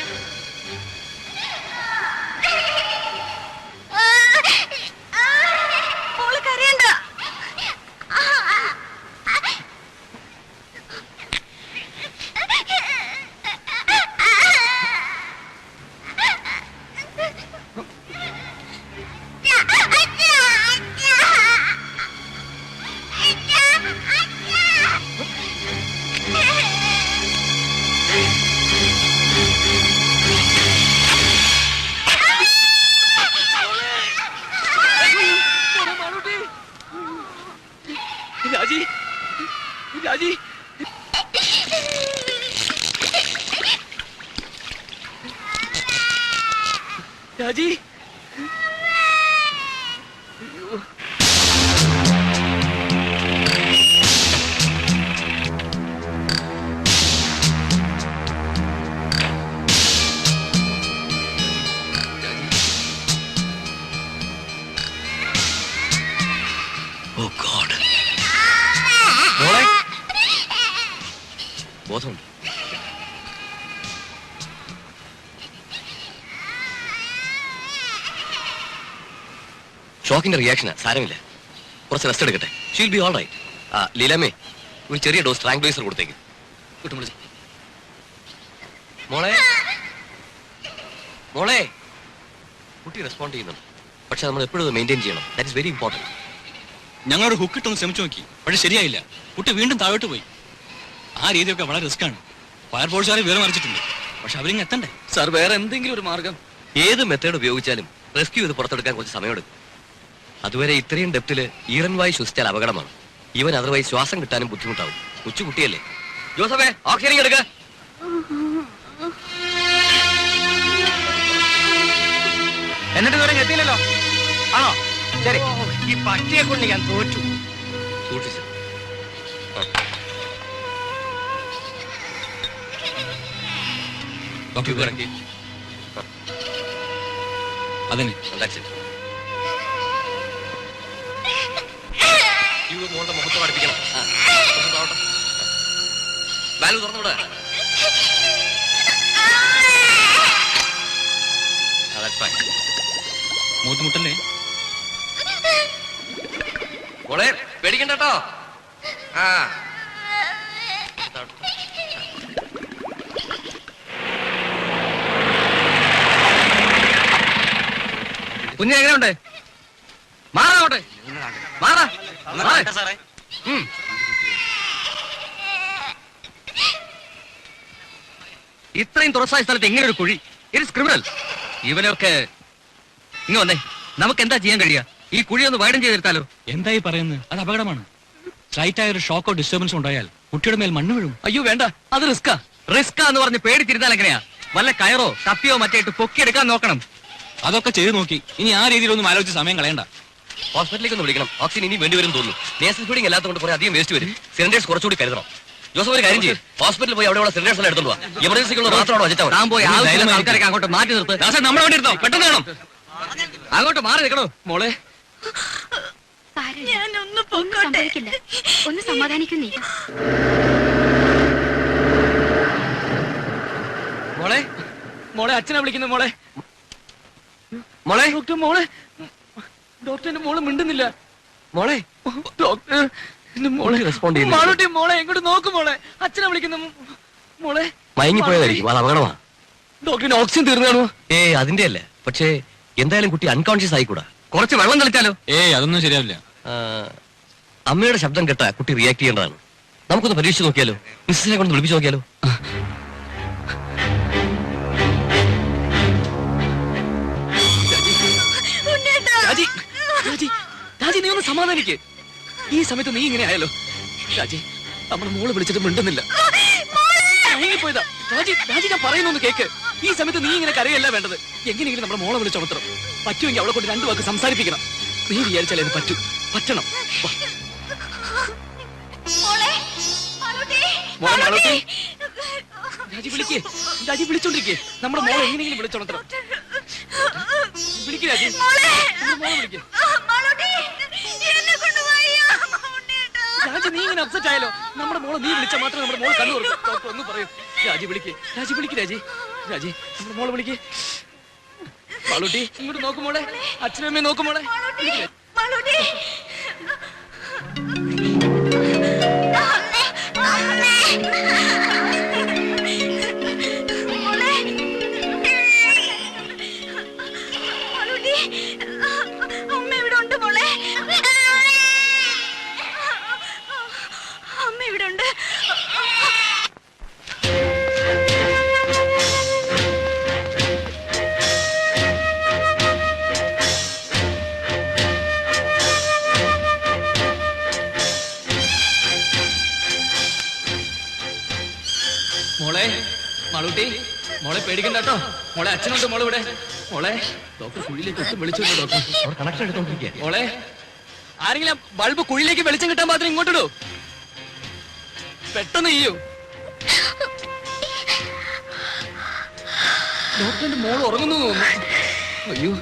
രാജി, രാജി. രാജി ഓ ഗോഡ് മോളെ ബോധമുണ്ട് ഷോക്കിന്റെ റിയാക്ഷനാ സാരമില്ല കുറച്ച് റെസ്റ്റ് എടുക്കട്ടെ ഷീൽ ബി ഓൾ റൈറ്റ് ലീലാമേ ഒരു ചെറിയ ഡോസ് ട്രാങ്ക്ലൈസർ കൊടുത്തേക്ക് കിട്ടും വിളിച്ചു മോളെ മോളെ കുട്ടി റെസ്പോണ്ട് ചെയ്യുന്നുണ്ട് പക്ഷെ നമ്മൾ എപ്പോഴും മെയിൻറ്റെയിൻ ചെയ്യണം ദാറ്റ് ഇസ് വെരി ഇമ്പോർട്ടൻറ്റ് ഞങ്ങളോട് ഹുക്കിട്ടൊന്ന് ശ്രമിച്ചു നോക്കി പക്ഷെ ശരിയായില്ല കുട്ടി വീണ്ടും താഴോട്ട് പോയി ആ രീതിയൊക്കെ വളരെ റിസ്ക്കാണ് ഫയർഫോഴ്സുകാരെ വിവരം അറിയിച്ചിട്ടുണ്ട് പക്ഷെ അവരിങ്ങ് എത്തണ്ടേ സാർ വേറെ എന്തെങ്കിലും ഒരു മാർഗം ഏത് മെത്തേഡ് ഉപയോഗിച്ചാലും റെസ്ക്യൂ ചെയ്ത് പുറത്തെടുക്കാൻ കുറച്ച് സമയമെടുക്കും അതുവരെ ഇത്രയും ഡെപ്തില് ഈറൻ വായു ശ്വസിച്ചാൽ അപകടമാണ് ഈവൻ അതർവൈസ് ശ്വാസം കിട്ടാനും ബുദ്ധിമുട്ടാവും കൊച്ചുകുട്ടിയല്ലേ ജോസഫേ ഓക്സിജൻ എടുക്ക എന്നിട്ട് ഇതുവരെ എത്തിയില്ലല്ലോ ആണോ ശരി ഈ പട്ടിയെ കൊണ്ട് ഞാൻ തോറ്റു സൂക്ഷിച്ചു അതിന് മോളുടെ മുഖത്ത് പഠിപ്പിക്കണം വാൽവ് തുറന്നുവിടെ മൂത്തുമുട്ടല്ലേ മോളെ പേടിക്കണ്ട കേട്ടോ ആ കുഞ്ഞ് എങ്ങനെയുണ്ട് മാറാട്ടെ മാറാ ഇത്രയും തുറസായ സ്ഥലത്ത് എങ്ങനെ ഒരു കുഴി ഇറ്റ്സ് ക്രിമിനൽ ഇവനൊക്കെ ഇങ്ങ് വന്നേ നമുക്ക് എന്താ ചെയ്യാൻ കഴിയുക ഈ കുഴി ഒന്ന് വൈഡൻ ചെയ്തെടുത്താലോ എന്തായി പറയുന്നത് അത് അപകടമാണ് സ്ലൈറ്റ് ആയ ഒരു ഷോക്കോ ഡിസ്റ്റർബൻസ് ഉണ്ടായാൽ കുട്ടിയുടെ മേൽ മണ്ണ് വീഴും അയ്യോ വേണ്ട അത് റിസ്കാ എന്ന് പറഞ്ഞ് പേടിച്ചിരുന്നാൽ എങ്ങനെയാ വല്ല കയറോ തപ്പിയോ മറ്റേട്ട് പൊക്കിയെടുക്കാൻ നോക്കണം അതൊക്കെ ചെയ്ത് നോക്കി ഇനി ആ രീതിയിലൊന്നും ആലോചിച്ച് സമയം കളയണ്ട ഹോസ്പിറ്റലിലേക്ക് ഒന്ന് വിളിക്കണം ഓക്സിജൻ ഇനി വേണ്ടി വരും തോന്നുന്നു നേഴ്സസ് ഫീഡിംഗ് അല്ലാത്തതുകൊണ്ട് കുറെ അധികം വേസ്റ്റ് വരും സിലിണ്ടേഴ്സ് കുറച്ചുകൂടി കരുതണം ജോസഫ് ഒരു കാര്യം ചെയ്യും ഹോസ്പിറ്റലിൽ പോയി അവിടെയുള്ള സിലിണ്ടേഴ്സ് എല്ലാം എടുത്തോണ്ട് പോവാ എമർജൻസിക്കുള്ള മാത്രമാണോ വെച്ചാൽ പോയി ആൾക്കാരൊക്കെ അങ്ങോട്ട് മാറ്റി നിർത്ത് നമ്മുടെ വേണ്ടി ഇരുന്നോ പെട്ടെന്ന് വേണം അങ്ങോട്ട് മാറി നിൽക്കണോ മോളെ സംഭവിക്കില്ല ഒന്ന് സമാധാനിക്കുന്നേ മോളെ മോളെ അച്ഛനെ വിളിക്കുന്നു മോളെ മോളെ ഡോക്ടർ മോളെ ഡോക്ടറിന്റെ മോള് മിണ്ടുന്നില്ല മോളെ ഡോക്ടർ മോളെ റെസ്പോണ്ട് ചെയ്യുന്നു മോളെ എങ്ങോട്ട് നോക്കും മോളെ അച്ഛനെ വിളിക്കുന്നു മോളെ മയങ്ങിപ്പോയതായിരിക്കും അത് അപകടമാണ് ഡോക്ടറിന് ഓക്സിജൻ തീർന്നാണോ അതിന്റെ അല്ല പക്ഷേ എന്തായാലും കുട്ടി അൺകോൺഷ്യസ് ആയിക്കൂടാ കുറച്ച് വെള്ളം കളിച്ചാലോ അതൊന്നും ശരിയാവില്ല അമ്മയുടെ ശബ്ദം കേട്ട കുട്ടി റിയാക്ട് ചെയ്യേണ്ടതാണ് നമുക്കൊന്ന് പരീക്ഷിച്ച് നോക്കിയാലോ മിസ്സിനെ കൊണ്ട് വിളിപ്പിച്ച് നോക്കിയാലോ രാജി നീ ഒന്ന് സമാധാനിക്ക് ഈ സമയത്ത് നീ ഇങ്ങനെ ആയാലോ രാജി നമ്മുടെ മോള് വിളിച്ചിട്ട് മിണ്ടുന്നില്ല പോയതാ രാജി രാജി ഞാൻ പറയുന്നൊന്ന് കേക്ക് ഈ സമയത്ത് നീ ഇങ്ങനെ കരയല്ല വേണ്ടത് എങ്ങനെയെങ്കിലും നമ്മുടെ മോളെ വിളിച്ചുണർത്തണം പറ്റുമെങ്കിൽ അവളെ കൊണ്ട് രണ്ടു വാക്ക് സംസാരിപ്പിക്കണം നീ വിചാരിച്ചാലേ അത് പറ്റണം രാജി വിളിക്കേ രാജി വിളിച്ചോണ്ടിരിക്കേ നമ്മുടെ മോളെ എങ്ങനെയെങ്കിലും വിളിച്ചുണർത്തണം വിളിക്കേ രാജി മോളെ വിളിക്കേ രാജി നീ ഇങ്ങനെ അപ്സെറ്റ് ആയാലോ നമ്മുടെ മോളെ നീ വിളിച്ചാൽ മാത്രമേ നമ്മുടെ മോളെ കണ്ണു തുറക്കൂ ഡോക്ടർ ഒന്ന് പറയൂ രാജി വിളിക്കേ രാജി രാജി നമ്മുടെ മോളെ വിളിക്കേ മാളൂട്ടി ഇങ്ങോട്ട് നോക്കുമോളെ അച്ഛനും അമ്മയും നോക്കുമോളെ അമ്മ ഇവിടെ ഉണ്ട് മോളെ അമ്മ ഇവിടെ ഉണ്ട് മോളെ മാളൂട്ടി മോളെ പേടിക്കണ്ട കേട്ടോ മോളെ അച്ഛനുണ്ട് മോളെ ഇവിടെ മോളെ ഡോക്ടർ കുഴിയിലേക്ക് ഒട്ടും വിളിച്ചോളൂ ഡോക്ടർ കണക്ഷൻ എടുത്തോണ്ടിരിക്കുക. മോളെ ആരെങ്കിലും ബൾബ് കുഴിയിലേക്ക് വെളിച്ചം കിട്ടാൻ മാത്രം ഇങ്ങോട്ടിടൂ. പെട്ടെന്ന് ചെയ്യൂ. ഡോക്ടറിന്റെ മോൾ ഉറങ്ങുന്നു തോന്നുന്നു. അയ്യോ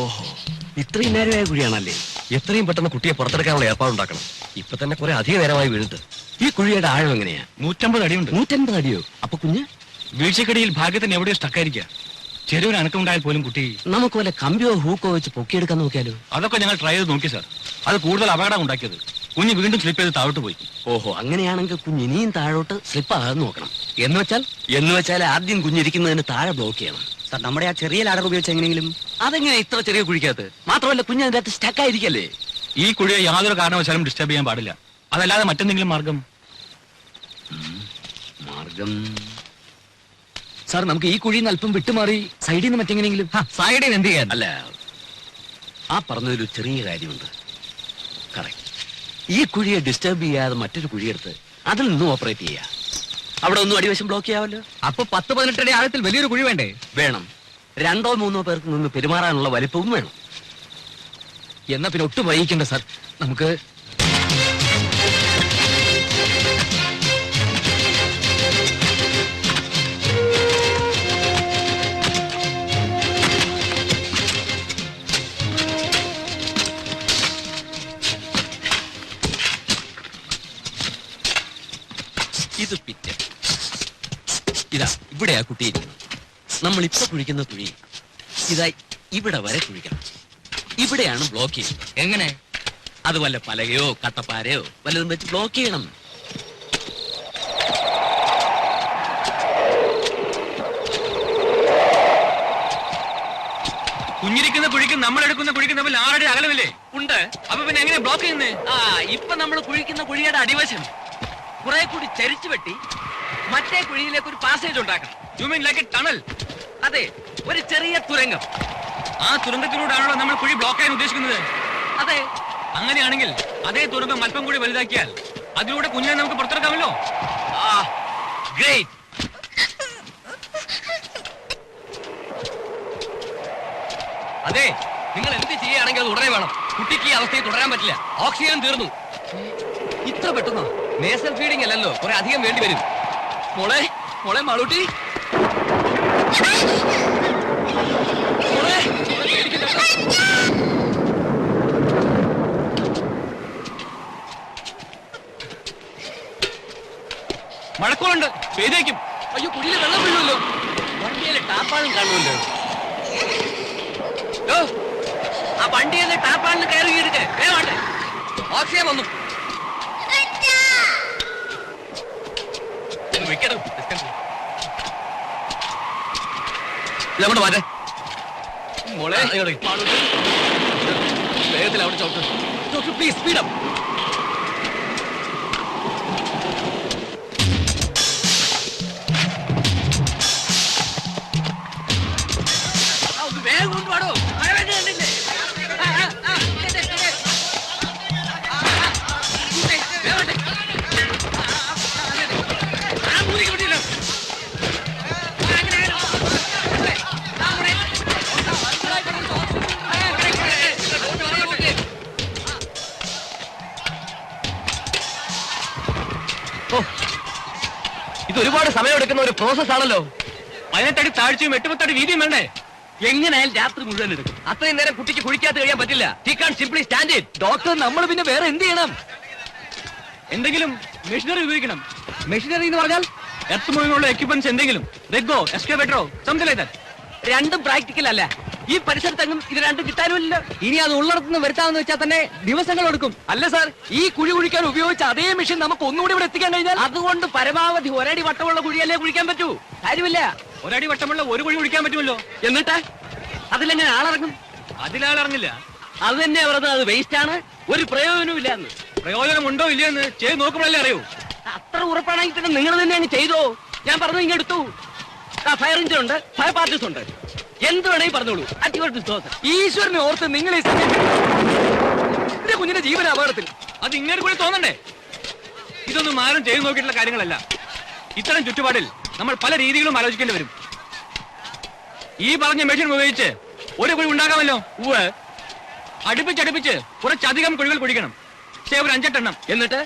ഓഹോ, ഇത്രയും നേരമായ കുഴിയാണല്ലേ? എത്രയും പെട്ടെന്ന് കുട്ടിയെ പുറത്തെടുക്കാനുള്ള ഏർപ്പാടുണ്ടാക്കണം. ഇപ്പൊ തന്നെ കുറെ അധിക നേരമായി വീണിട്ട്. ഈ കുഴിയുടെ ആഴം എങ്ങനെയാ? 150 അടിയുണ്ട്. 150 അടിയോ? അപ്പൊ കുഞ്ഞ് വീഴ്ചക്കടിയിൽ ഭാഗ്യത്തിന് എവിടെയോ സ്റ്റക്കായിരിക്കുക. ചെരുവിന് അനക്കമുണ്ടായാൽ പോലും കുട്ടി. നമുക്ക് വല്ല കമ്പിയോ ഹൂക്കോ വെച്ച് പൊക്കിയെടുക്കാൻ നോക്കിയാലോ? അതൊക്കെ ഞങ്ങൾ ട്രൈ ചെയ്ത് നോക്കി സാർ. അത് കൂടുതൽ അപകടം ഉണ്ടാക്കിയത്. കുഞ്ഞ് വീണ്ടും സ്ലിപ്പ് ചെയ്ത് താഴോട്ട് പോയി. ഓഹോ, അങ്ങനെയാണെങ്കിൽ കുഞ്ഞ് ഇനിയും താഴോട്ട് സ്ലിപ്പ് ആകാതെ നോക്കണം. എന്ന് വെച്ചാൽ ആദ്യം കുഞ്ഞിരിക്കുന്നതിന് താഴെ ബ്ലോക്ക് ചെയ്യണം. സാർ നമ്മുടെ ആ ചെറിയ ലാഡർ ഉപയോഗിച്ച് എങ്ങനെയെങ്കിലും. അതെങ്ങനെ ഇത്ര ചെറിയ കുഴിക്കകത്ത്? മാത്രമല്ല കുഞ്ഞ് അതിന്റെ അകത്ത് സ്റ്റക്കായിരിക്കല്ലേ? ഈ കുഴിയെ യാതൊരു കാരണവശാലും ഡിസ്റ്റർബ് ചെയ്യാൻ പാടില്ല. അതല്ലാതെ മറ്റെന്തെങ്കിലും മാർഗം? സാർ നമുക്ക് ഈ കുഴിയിൽ നിന്ന് അല്പം വിട്ടുമാറി സൈഡിൽ നിന്ന് മറ്റെങ്ങനെയെങ്കിലും. സൈഡിൽ നിന്ന് എന്ത് ചെയ്യാൻ? അല്ല, ആ പറഞ്ഞതൊരു ചെറിയ കാര്യമുണ്ട്. കറക്റ്റ്. ഈ കുഴിയെ ഡിസ്റ്റർബ് ചെയ്യാതെ മറ്റൊരു കുഴിയെടുത്ത് അതിൽ നിന്നും ഓപ്പറേറ്റ് ചെയ്യാം. അവിടെ ഒന്നും അടിവശം ബ്ലോക്ക് ചെയ്യാമല്ലോ. അപ്പൊ 10-18 അടി ആഴത്തിൽ വലിയൊരു കുഴി വേണ്ടേ? വേണം. 2-3 പേർക്ക് നിന്ന് പെരുമാറാനുള്ള വലിപ്പവും വേണം. എന്നാ പിന്നെ ഒട്ടും വൈകിക്കണ്ട സാർ. നമുക്ക് ഇത് പിറ്റ്. ഇതാ ഇവിടെയാ കുട്ടിയിരിക്കുന്നത്. നമ്മൾ ഇപ്പൊ കുഴിക്കുന്ന കുഴി ഇതാ ഇവിടെ വരെ കുഴിക്കണം. ഇവിടെയാണ് ബ്ലോക്ക് ചെയ്യുന്നത്. എങ്ങനെ? അത് വല്ല പലകയോ കട്ടപ്പാരയോ വല്ലതും വെച്ച് ബ്ലോക്ക് ചെയ്യണം. കുഞ്ഞിരിക്കുന്ന കുഴിക്കും നമ്മൾ എടുക്കുന്ന കുഴിക്കും തമ്മിൽ 6 അടി അകലമില്ലേ? ഉണ്ട്. അപ്പൊ പിന്നെ എങ്ങനെ ബ്ലോക്ക് ചെയ്യുന്നേ? ഇപ്പൊ നമ്മൾ കുഴിക്കുന്ന കുഴിയുടെ അടിവശം കുറെ കൂടി ചരിച്ചു വെട്ടി മറ്റേ കുഴിയിലേക്ക് ഒരു പാസേജ് ഉണ്ടാക്കണം. You mean like A tunnel? അതെ, ഒരു ചെറിയ തുരങ്കം. ആ തുരങ്കത്തിലൂടെയാണല്ലോ നമ്മൾ കുഴി ബ്ലോക്ക് ചെയ്യാൻ ഉദ്ദേശിക്കുന്നത്. അതെ. അങ്ങനെയാണെങ്കിൽ അതേ തുരങ്കം അല്പം കൂടി വലുതാക്കിയാൽ അതിലൂടെ കുഞ്ഞിനെ നമുക്ക് പുറത്തെടുക്കാമല്ലോ. ഗ്രേറ്റ്. അതെ, നിങ്ങൾ എന്ത് ചെയ്യുകയാണെങ്കിൽ അത് ഉടനെ വേണം. കുട്ടിക്ക് ഈ അവസ്ഥയിൽ തുടരാൻ പറ്റില്ല. ഓക്സിജൻ തീർന്നു. ഇത്ര പെട്ടെന്നോ? നേസൽ ഫീഡിംഗ് അല്ലല്ലോ, കുറെ അധികം വേണ്ടി വരും. മോളെ മോളെ മാളൂട്ടി, മോളെ മഴക്കോളുണ്ട്, പെയ്തേക്കും. അയ്യോ, കുഴിയിലെ വെള്ളം വീഴുമല്ലോ. വണ്ടിയിലെ ടാപ്പാളും കാണുമല്ലോ. ആ വണ്ടിയിലെ ടാപ്പാളിന് കയറി എടുക്കേ വേണ്ടേ? ഓക്സിജൻ വന്നു. ഇതങ്ങോട്ട് മാറ്റേ. മോളെ വേഗത്തിൽ അവിടെ ചോട്ട്. Doctor please speed up. വേഗം കൊണ്ടുപാടോ, മഴ വേണ്ടി കണ്ടില്ലേ? ഇത് ഒരുപാട് സമയമെടുക്കുന്ന ഒരു പ്രോസസ് ആണല്ലോ. 18 അടി താഴ്ചയും 8-10 അടി വീതിയും വേണ്ടേ? എങ്ങനെയായാലും രാത്രി മുഴുവൻ എടുക്കും. അത്രയും നേരം കുട്ടിക്ക് കുഴിക്കാത്ത കഴിയാൻ പറ്റില്ല. He can simply stand it. Doctor, നമ്മൾ പിന്നെ വേറെ എന്ത് ചെയ്യണം? എന്തെങ്കിലും മെഷീനറി ഉപയോഗിക്കണം. മെഷീനറി എന്ന് പറഞ്ഞാൽ എർത്ത് മൂവിങ്ങുള്ള എക്യുപ്മെന്റ്സ് എന്തെങ്കിലും, റെഗോ, എക്സ്കവേറ്ററോ, സംതിങ് ലൈക്ക് ദാറ്റ്. രണ്ടും പ്രാക്ടിക്കൽ അല്ല. ഈ പരിസരത്തെങ്ങും ഇത് രണ്ടും കിട്ടാനുമില്ല. ഇനി അത് ഉള്ളിടത്തുനിന്ന് വരുത്താമെന്ന് വെച്ചാൽ തന്നെ ദിവസങ്ങൾ എടുക്കും. അല്ല സാർ, ഈ കുഴി കുഴിക്കാൻ ഉപയോഗിച്ച അതേ മെഷീൻ നമുക്ക് ഒന്നുകൂടി ഇവിടെ എത്തിക്കാൻ കഴിഞ്ഞാൽ അതുകൊണ്ട് പരമാവധി ഒരടി വട്ടമുള്ള കുഴിയല്ലേ കുഴിക്കാൻ പറ്റൂ. കാര്യമില്ല. ഒരടി വട്ടമുള്ള ഒരു കുഴി കുഴിക്കാൻ പറ്റുമല്ലോ. എന്നിട്ട് അതിലെങ്ങനെ ആളിറങ്ങും? അതിലാളിറങ്ങില്ല. അത് തന്നെ പറഞ്ഞത്, അത് വേസ്റ്റ് ആണ്, ഒരു പ്രയോജനവും ഇല്ല എന്ന്. പ്രയോജനം ഉണ്ടോ ഇല്ലയോ എന്ന് ചെയ്ത് നോക്കുമ്പോഴല്ലേ അറിയൂ. അത്ര ഉറപ്പാണെങ്കിൽ പിന്നെ നിങ്ങൾ തന്നെ അങ്ങ് ചെയ്തോ. ഞാൻ പറഞ്ഞു ഇങ്ങ് എടുത്തു. ഫയർ എഞ്ചിൻ ഉണ്ട്, ഫയർ പാർട്ടീസ് ഉണ്ട്, എന്ത് വേണമെങ്കിൽ പറഞ്ഞോളൂ. ഈശ്വരനെ ഓർത്ത് നിങ്ങൾ ഈ എന്റെ കുഞ്ഞിന്റെ ജീവന അപകടത്തിൽ. അത് ഇങ്ങനെ കൂടി തോന്നണ്ടേ? ഇതൊന്നും ആരും ചെയ്തു നോക്കിയിട്ടുള്ള കാര്യങ്ങളല്ല. ഇത്തരം ചുറ്റുപാടിൽ നമ്മൾ പല രീതികളും ആലോചിക്കേണ്ടി വരും. ഈ പറഞ്ഞ മെഷീൻ ഉപയോഗിച്ച് ഒരു കുഴി ഉണ്ടാക്കാമല്ലോ. അടുപ്പിച്ചടുപ്പിച്ച് കുറച്ചധികം കുഴികൾ കുഴിക്കണം. ഒരു 5-8 എണ്ണം. എന്നിട്ട്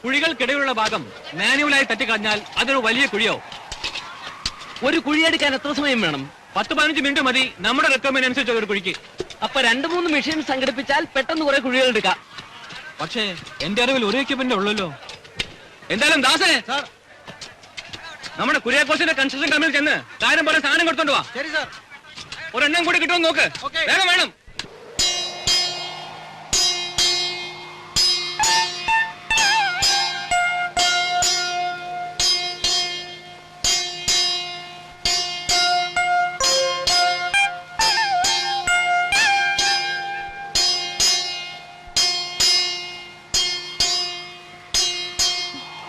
കുഴികൾക്കിടയിലുള്ള ഭാഗം മാനുവലായി തട്ടിക്കളഞ്ഞാൽ അതൊരു വലിയ കുഴിയോ. ഒരു കുഴിയെടുക്കാൻ എത്ര സമയം വേണം? 10-15 മിനിറ്റ് മതി നമ്മുടെ റിക്വയർമെന്റ് അനുസരിച്ച് ഒരു കുഴിക്ക്. അപ്പൊ 2-3 മെഷീൻ സംഘടിപ്പിച്ചാൽ പെട്ടെന്ന് കുറെ കുഴികൾ എടുക്കാം. പക്ഷേ എന്റെ അറിവിൽ ഒരു എക്യുപ്മെന്റ് ഉള്ളല്ലോ. എന്തായാലും ദാസേ, നമ്മുടെ കുര്യാക്കോസിന്റെ കൺസ്ട്രക്ഷൻ കമ്പനിയിൽ ചെന്ന് കാര്യം പോലെ സാധനം കൊടുത്തോണ്ട് വാ. ശരി സാർ. ഒരെണ്ണം കൂടി കിട്ടുമെന്ന് നോക്ക്. വേണം വേണം.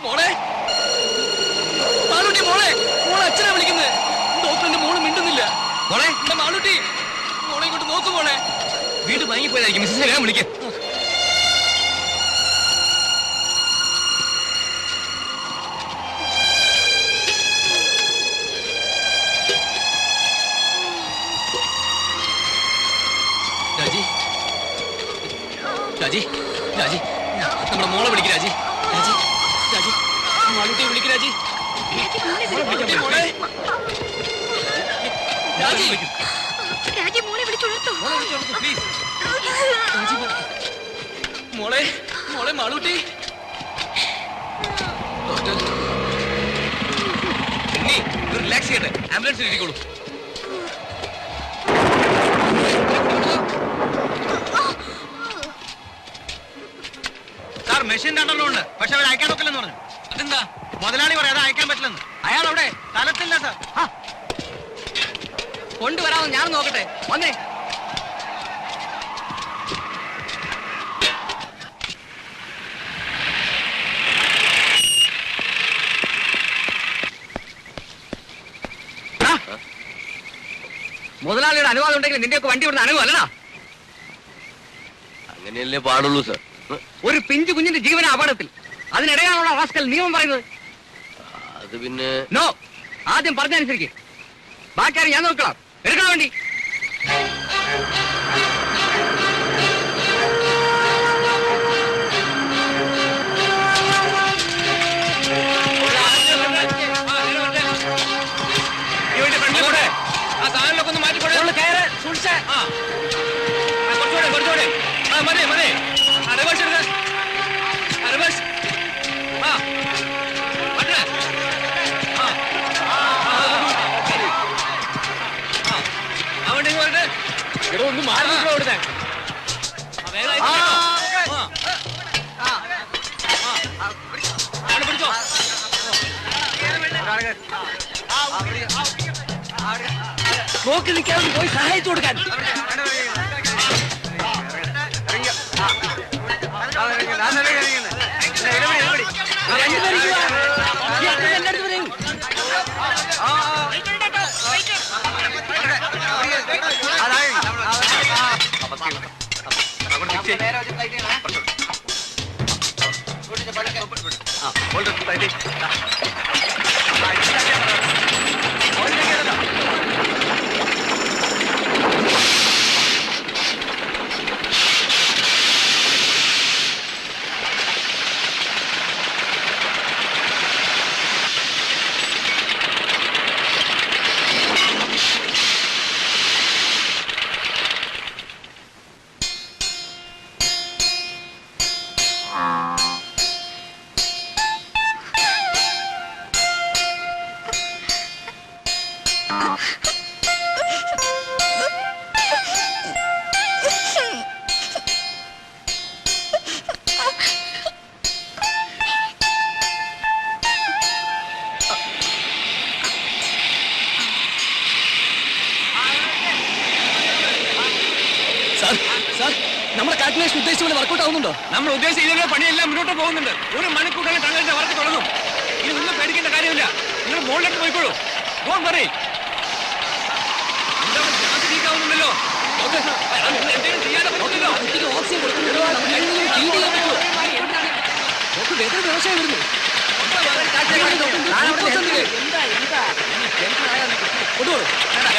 മോളെ, മാളൂട്ടി മോളെ, മോളെ അച്ഛനാ വിളിക്കുന്നത്. ഡോക്ടറിന്റെ മോള് മിണ്ടുന്നില്ല. മോളെ, എന്റെ മാളൂട്ടി, മോളെ ഇങ്ങോട്ട് നോക്കു. മോളെ വീട് വാങ്ങിപ്പോയതായിരിക്കും. മിസ്സിനെ വേഗം വിളിക്കാം. രാജി, രാജി, രാജി, നമ്മുടെ മോളെ വിളിക്ക്. രാജി, രാജി, രാജി, മാളൂട്ടിയെ വിളിക്ക്. രാജി, മോളെ, രാജി, രാജി മോളെ വിളിച്ചുണർത്തോ. പ്ലീസ്. മോളെ, മോളെ മാളൂട്ടി. ഡോക്ടർ, നീ റിലാക്സ് ചെയ്യട്ടെ. ആംബുലൻസിൽ ഇരിക്കോളൂ. സാർ, മെഷീൻ രണ്ടെണ്ണം ഉണ്ട്, പക്ഷെ അവർ അയക്കാൻ നോക്കില്ലെന്ന് പറഞ്ഞു. അതെന്താ? മുതലാളി പറയാതെ അയക്കാൻ പറ്റില്ലെന്ന്. അയാൾ അവിടെ സ്ഥലത്തില്ല സാർ. കൊണ്ടുവരാമെന്ന് ഞാൻ നോക്കട്ടെ. വന്നേ. മുതലാളിയുടെ അനുവാദം ഉണ്ടെങ്കിൽ നിന്റെയൊക്കെ വണ്ടി ഇവിടുന്ന് അനുവല്ലടാ. അങ്ങനെയല്ലേ പാടുള്ളൂ സാർ. ഒരു പിഞ്ചു കുഞ്ഞിന്റെ ജീവന അപകടത്തിൽ അതിനിടയാണുള്ള റാസ്കൽ നിയമം പറയുന്നത്. അത് പിന്നെ നോ, ആദ്യം പറഞ്ഞനുസരിക്ക്. ബാക്കിയാരും ഞാൻ നോക്കണം. എടുക്കാൻ വേണ്ടി ആ സാധനങ്ങളൊക്കെ ഒന്ന് മാറ്റിക്കൊടേ. കയറ് സൂക്ഷിച്ച്. കുറച്ചുകൂടെ കുറച്ചുകൂടെ. മതി മതി. റിവേഴ്സ് എടുക്ക. റിവേഴ്സ്. മറ്റേ അവിടെ ഇങ്ങോട്ട് ഇവിടെ ഒന്ന് മാറി നിൽക്കണം. ഇവിടുത്തെ പിടിച്ചോ. നോക്കി നിൽക്കാതെ പോയി സഹായിച്ചു കൊടുക്കാൻ. കാൽക്കുലേഷൻ ഉദ്ദേശിച്ച പോലെ വർക്കൗട്ട് ആവുന്നുണ്ടോ? നമ്മൾ ഉദ്ദേശിച്ച ഇതിന്റെ പണിയെല്ലാം മുന്നോട്ട് പോകുന്നുണ്ട്. 1 മണിക്കൂറിൽ തങ്ങളുടെ വർക്ക് തുടങ്ങും. ഇനി ഒന്നും പേടിക്കേണ്ട കാര്യമില്ല. നിങ്ങൾ മുകളിലേക്ക് പോയിക്കോളൂ. പോകാൻ പറയും. എന്താണ് ഗ്യാസ് ലീക്ക് ആവുന്നുണ്ടല്ലോ? എന്തെങ്കിലും ചെയ്യാതെ പറ്റില്ലല്ലോ. ഓക്സിജൻ കൊടുക്കുന്നുണ്ടോ? വേദന വ്യവസായം വരുന്നു.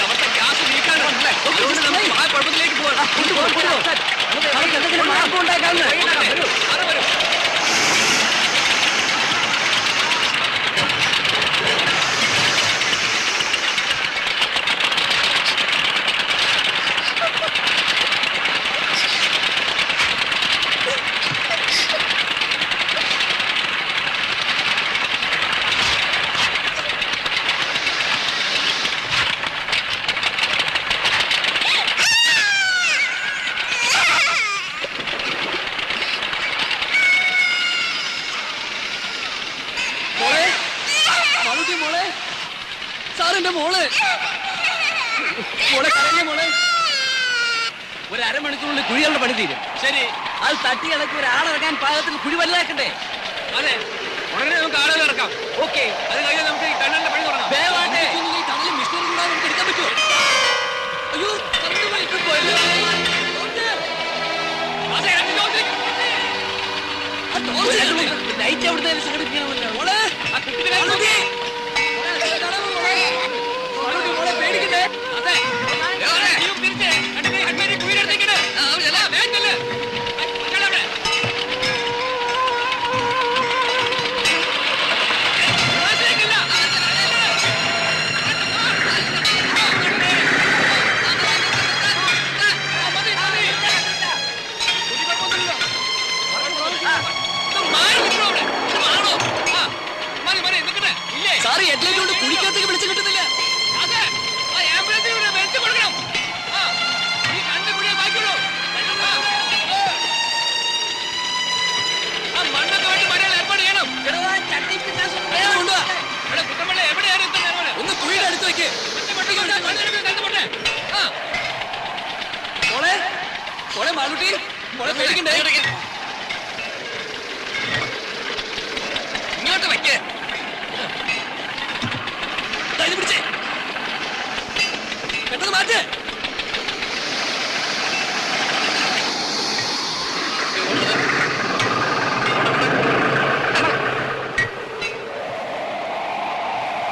അവിടുത്തെ ഗ്യാസ് ലീക്കാണ്. അതുകൊണ്ട് നമുക്ക് ആ കുഴപ്പത്തിലേക്ക് പോകാം. എന്തെങ്കിലും മാർഗം ഉണ്ടാക്കാവുന്ന സാറിന്റെ മോള് മോളെ കരഞ്ഞ മോളെ. 1 അരമണിക്കൂറിനുള്ളിൽ കുഴികളുടെ പണി തീരും. ശരി, അത് തട്ടി ഇളക്കി ഒരാളിറങ്ങാൻ പാകത്തിൽ കുഴി വലുതാക്കണ്ടേ? അതെ, ഉടനെ നമുക്ക് ആളുകൾ ഇറക്കാം. ഓക്കെ, അത് കഴിഞ്ഞാൽ നമുക്ക് ഈ ടണലിന്റെ പണി തുടങ്ങാം. ടണലിൽ മിഷനറി കൂടാതെ നമുക്ക് എടുക്കാൻ പറ്റുമോ? അയ്യോ, ലൈറ്റ് അവിടുത്തെ സംഘടിപ്പിക്കാമല്ലോ. മോളെ പേടിക്കണ്ടേ? സാറ് ഹെഡ്ലൈറ്റ് കൊണ്ട് കുഴിക്കകത്തേക്ക് വിളിച്ചു കിട്ടുന്നില്ല. ഒന്ന് കുഴിയുടെ അടുത്ത് വെക്ക്. മോളെ മോളെ മാളുട്ടി മോളെ പേടിക്കണ്ടേ? ഇങ്ങോട്ട് വെക്ക്. പിടിച്ചേ പെട്ടെന്ന് മാറ്റ്.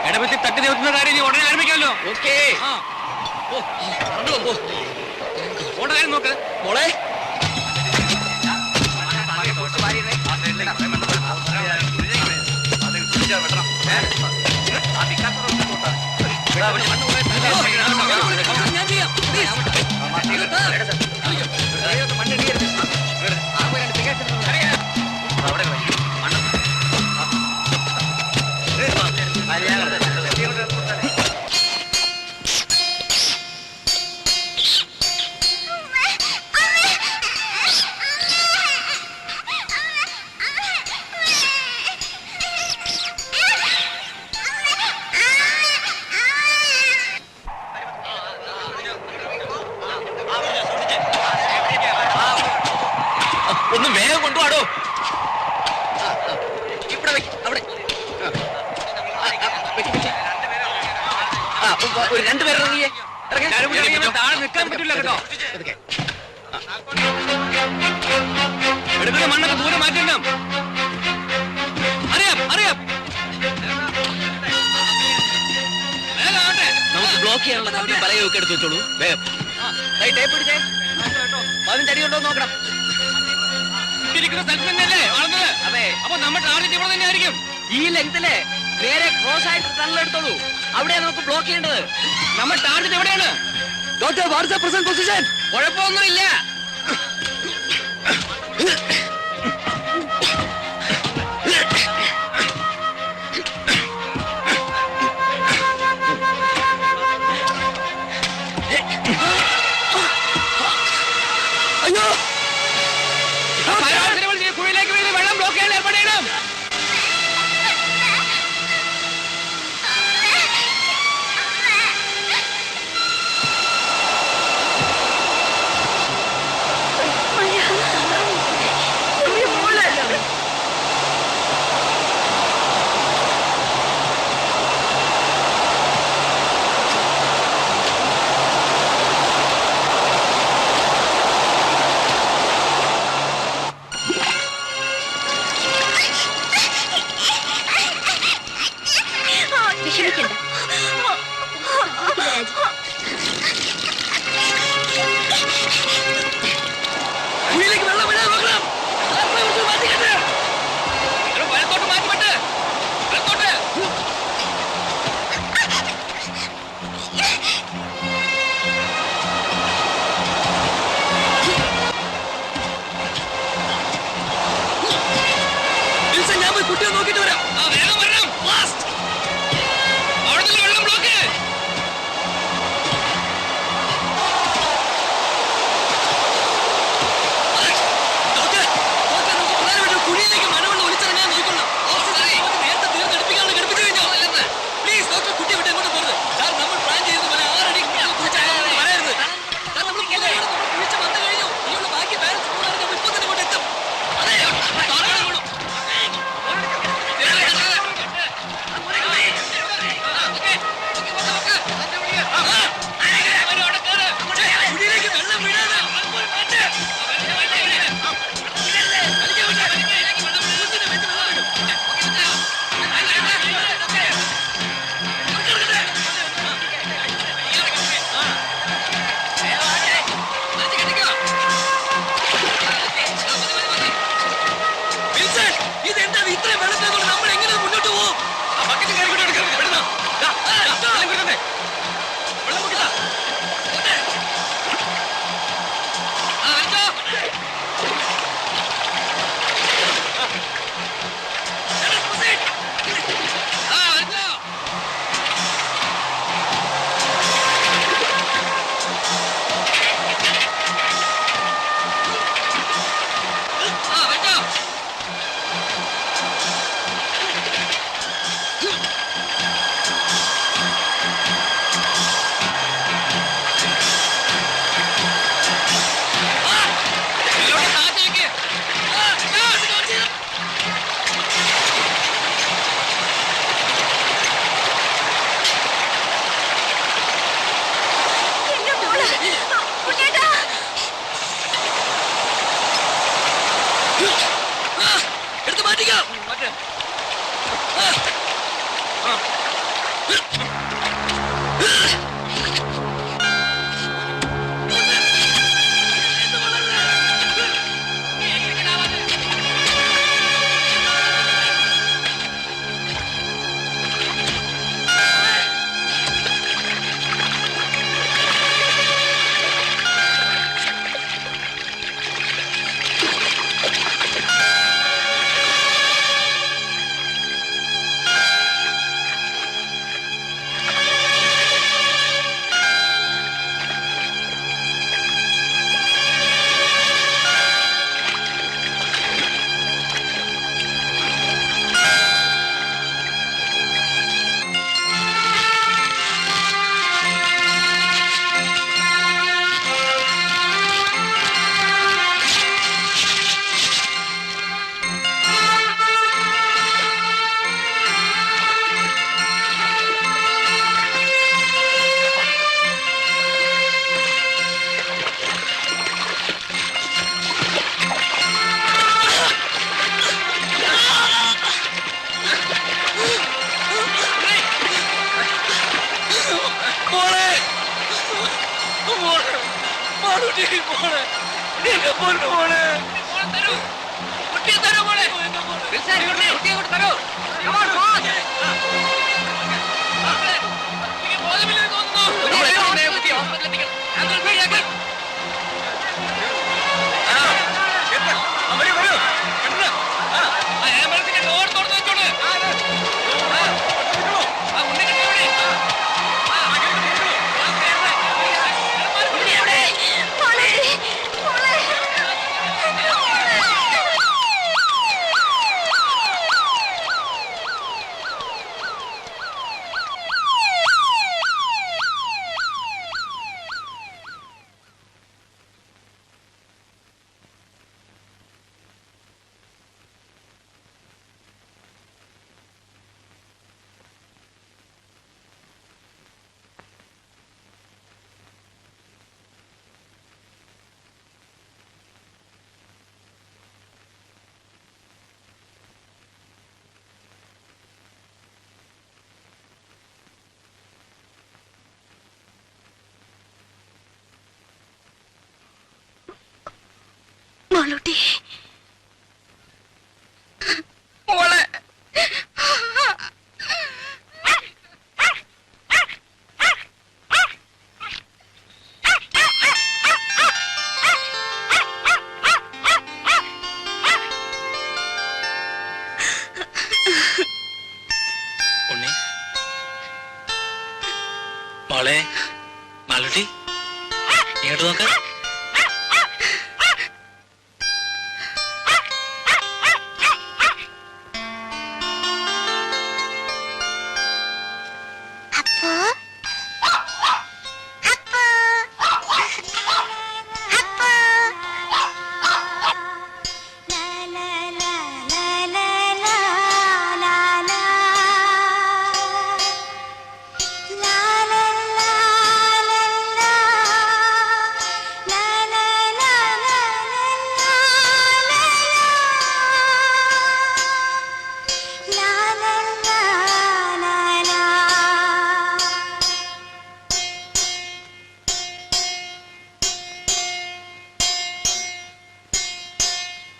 ഇടപെത്തി തട്ടി നിവർത്തുന്ന കാര്യം ഇനി ഉടനെ ആരംഭിക്കാമല്ലോ. ഓക്കേ. ഓട കാര്യം നോക്ക്. മോളെ ഞാൻ ചെയ്യാം. ഒന്ന് വേഗം കൊണ്ടുപോടോ. ഇവിടെ അവിടെ ഒരു 2 പേര് ഇറങ്ങിയേ. താഴെ നിൽക്കാൻ പറ്റില്ല കേട്ടോ. എടുക്കുന്ന മണ്ണൊക്കെ ദൂരെ മാറ്റണം. അറിയാം അറിയാം. നമുക്ക് ബ്ലോക്ക് ചെയ്യാനുള്ള കമ്പി പലയൊക്കെ എടുത്ത് വെച്ചോളൂ. വേഗം ടേപ്പ് പിടിച്ചേ. 15 അടി കൊണ്ടോ നോക്കണം. ഇരിക്കുന്ന സ്ഥലത്ത് തന്നെയല്ലേ വളർന്നത്? അതെ. അപ്പൊ നമ്മുടെ ടാർഗറ്റ് ഇവിടെ തന്നെ ആയിരിക്കും. ഈ ലെങ്തില് നേരെ ക്രോസ് ആയിട്ട് ടണലെടുത്തോളൂ. അവിടെയാണ് നമുക്ക് ബ്ലോക്ക് ചെയ്യേണ്ടത്. നമ്മുടെ ടാർഗറ്റ് എവിടെയാണ്? ഡോക്ടർ വാട്സ് പ്രസന്റ് പൊസിഷൻ? കുഴപ്പമൊന്നുമില്ല. അയ്യോ, കുഴിയിലേക്ക് വീണ് വെള്ളം ബ്ലോക്ക് ചെയ്യാൻ ഏർപ്പാട് ചെയ്യണം. കുട്ടിയെ നോക്കിട്ട് വരാം. വേഗം വരണം. അവിടെ നിന്ന് വെള്ളം ബ്ലോക്ക്. കുഴിയിലേക്ക് മഴവെള്ളം ഒലിച്ചിറങ്ങാൻ നോക്കണം. നേരത്തെ തീർന്നെടുപ്പിക്കാനുള്ള ഘടിപ്പിച്ചു കഴിഞ്ഞോ? പ്ലീസ് ഡോക്ടർ, കുട്ടി വിട്ട് എങ്ങോട്ട് പോകരുത്. സാർ, നമ്മൾ പ്ലാൻ ചെയ്തത് പോലെ 6 അടി വരരുത്. സാർ, നമ്മൾ കുഴിച്ച് വന്നു കഴിഞ്ഞു. ഇനിയുള്ള ബാക്കി ബാലൻസ് കൂടാതെ നമ്മൾ ഇപ്പൊ തന്നെ ഇങ്ങോട്ട് എത്തും. അതെ, കുഴിയിലേക്ക് വെള്ളം വീഴാതെ ഇതെന്താ ഇത്രയും വെള്ളത്തിൽ നമ്മൾ എങ്ങനെ മുന്നോട്ട് പോകും? എടുത്ത് മാറ്റിക്കാം. മോളൂട്ടി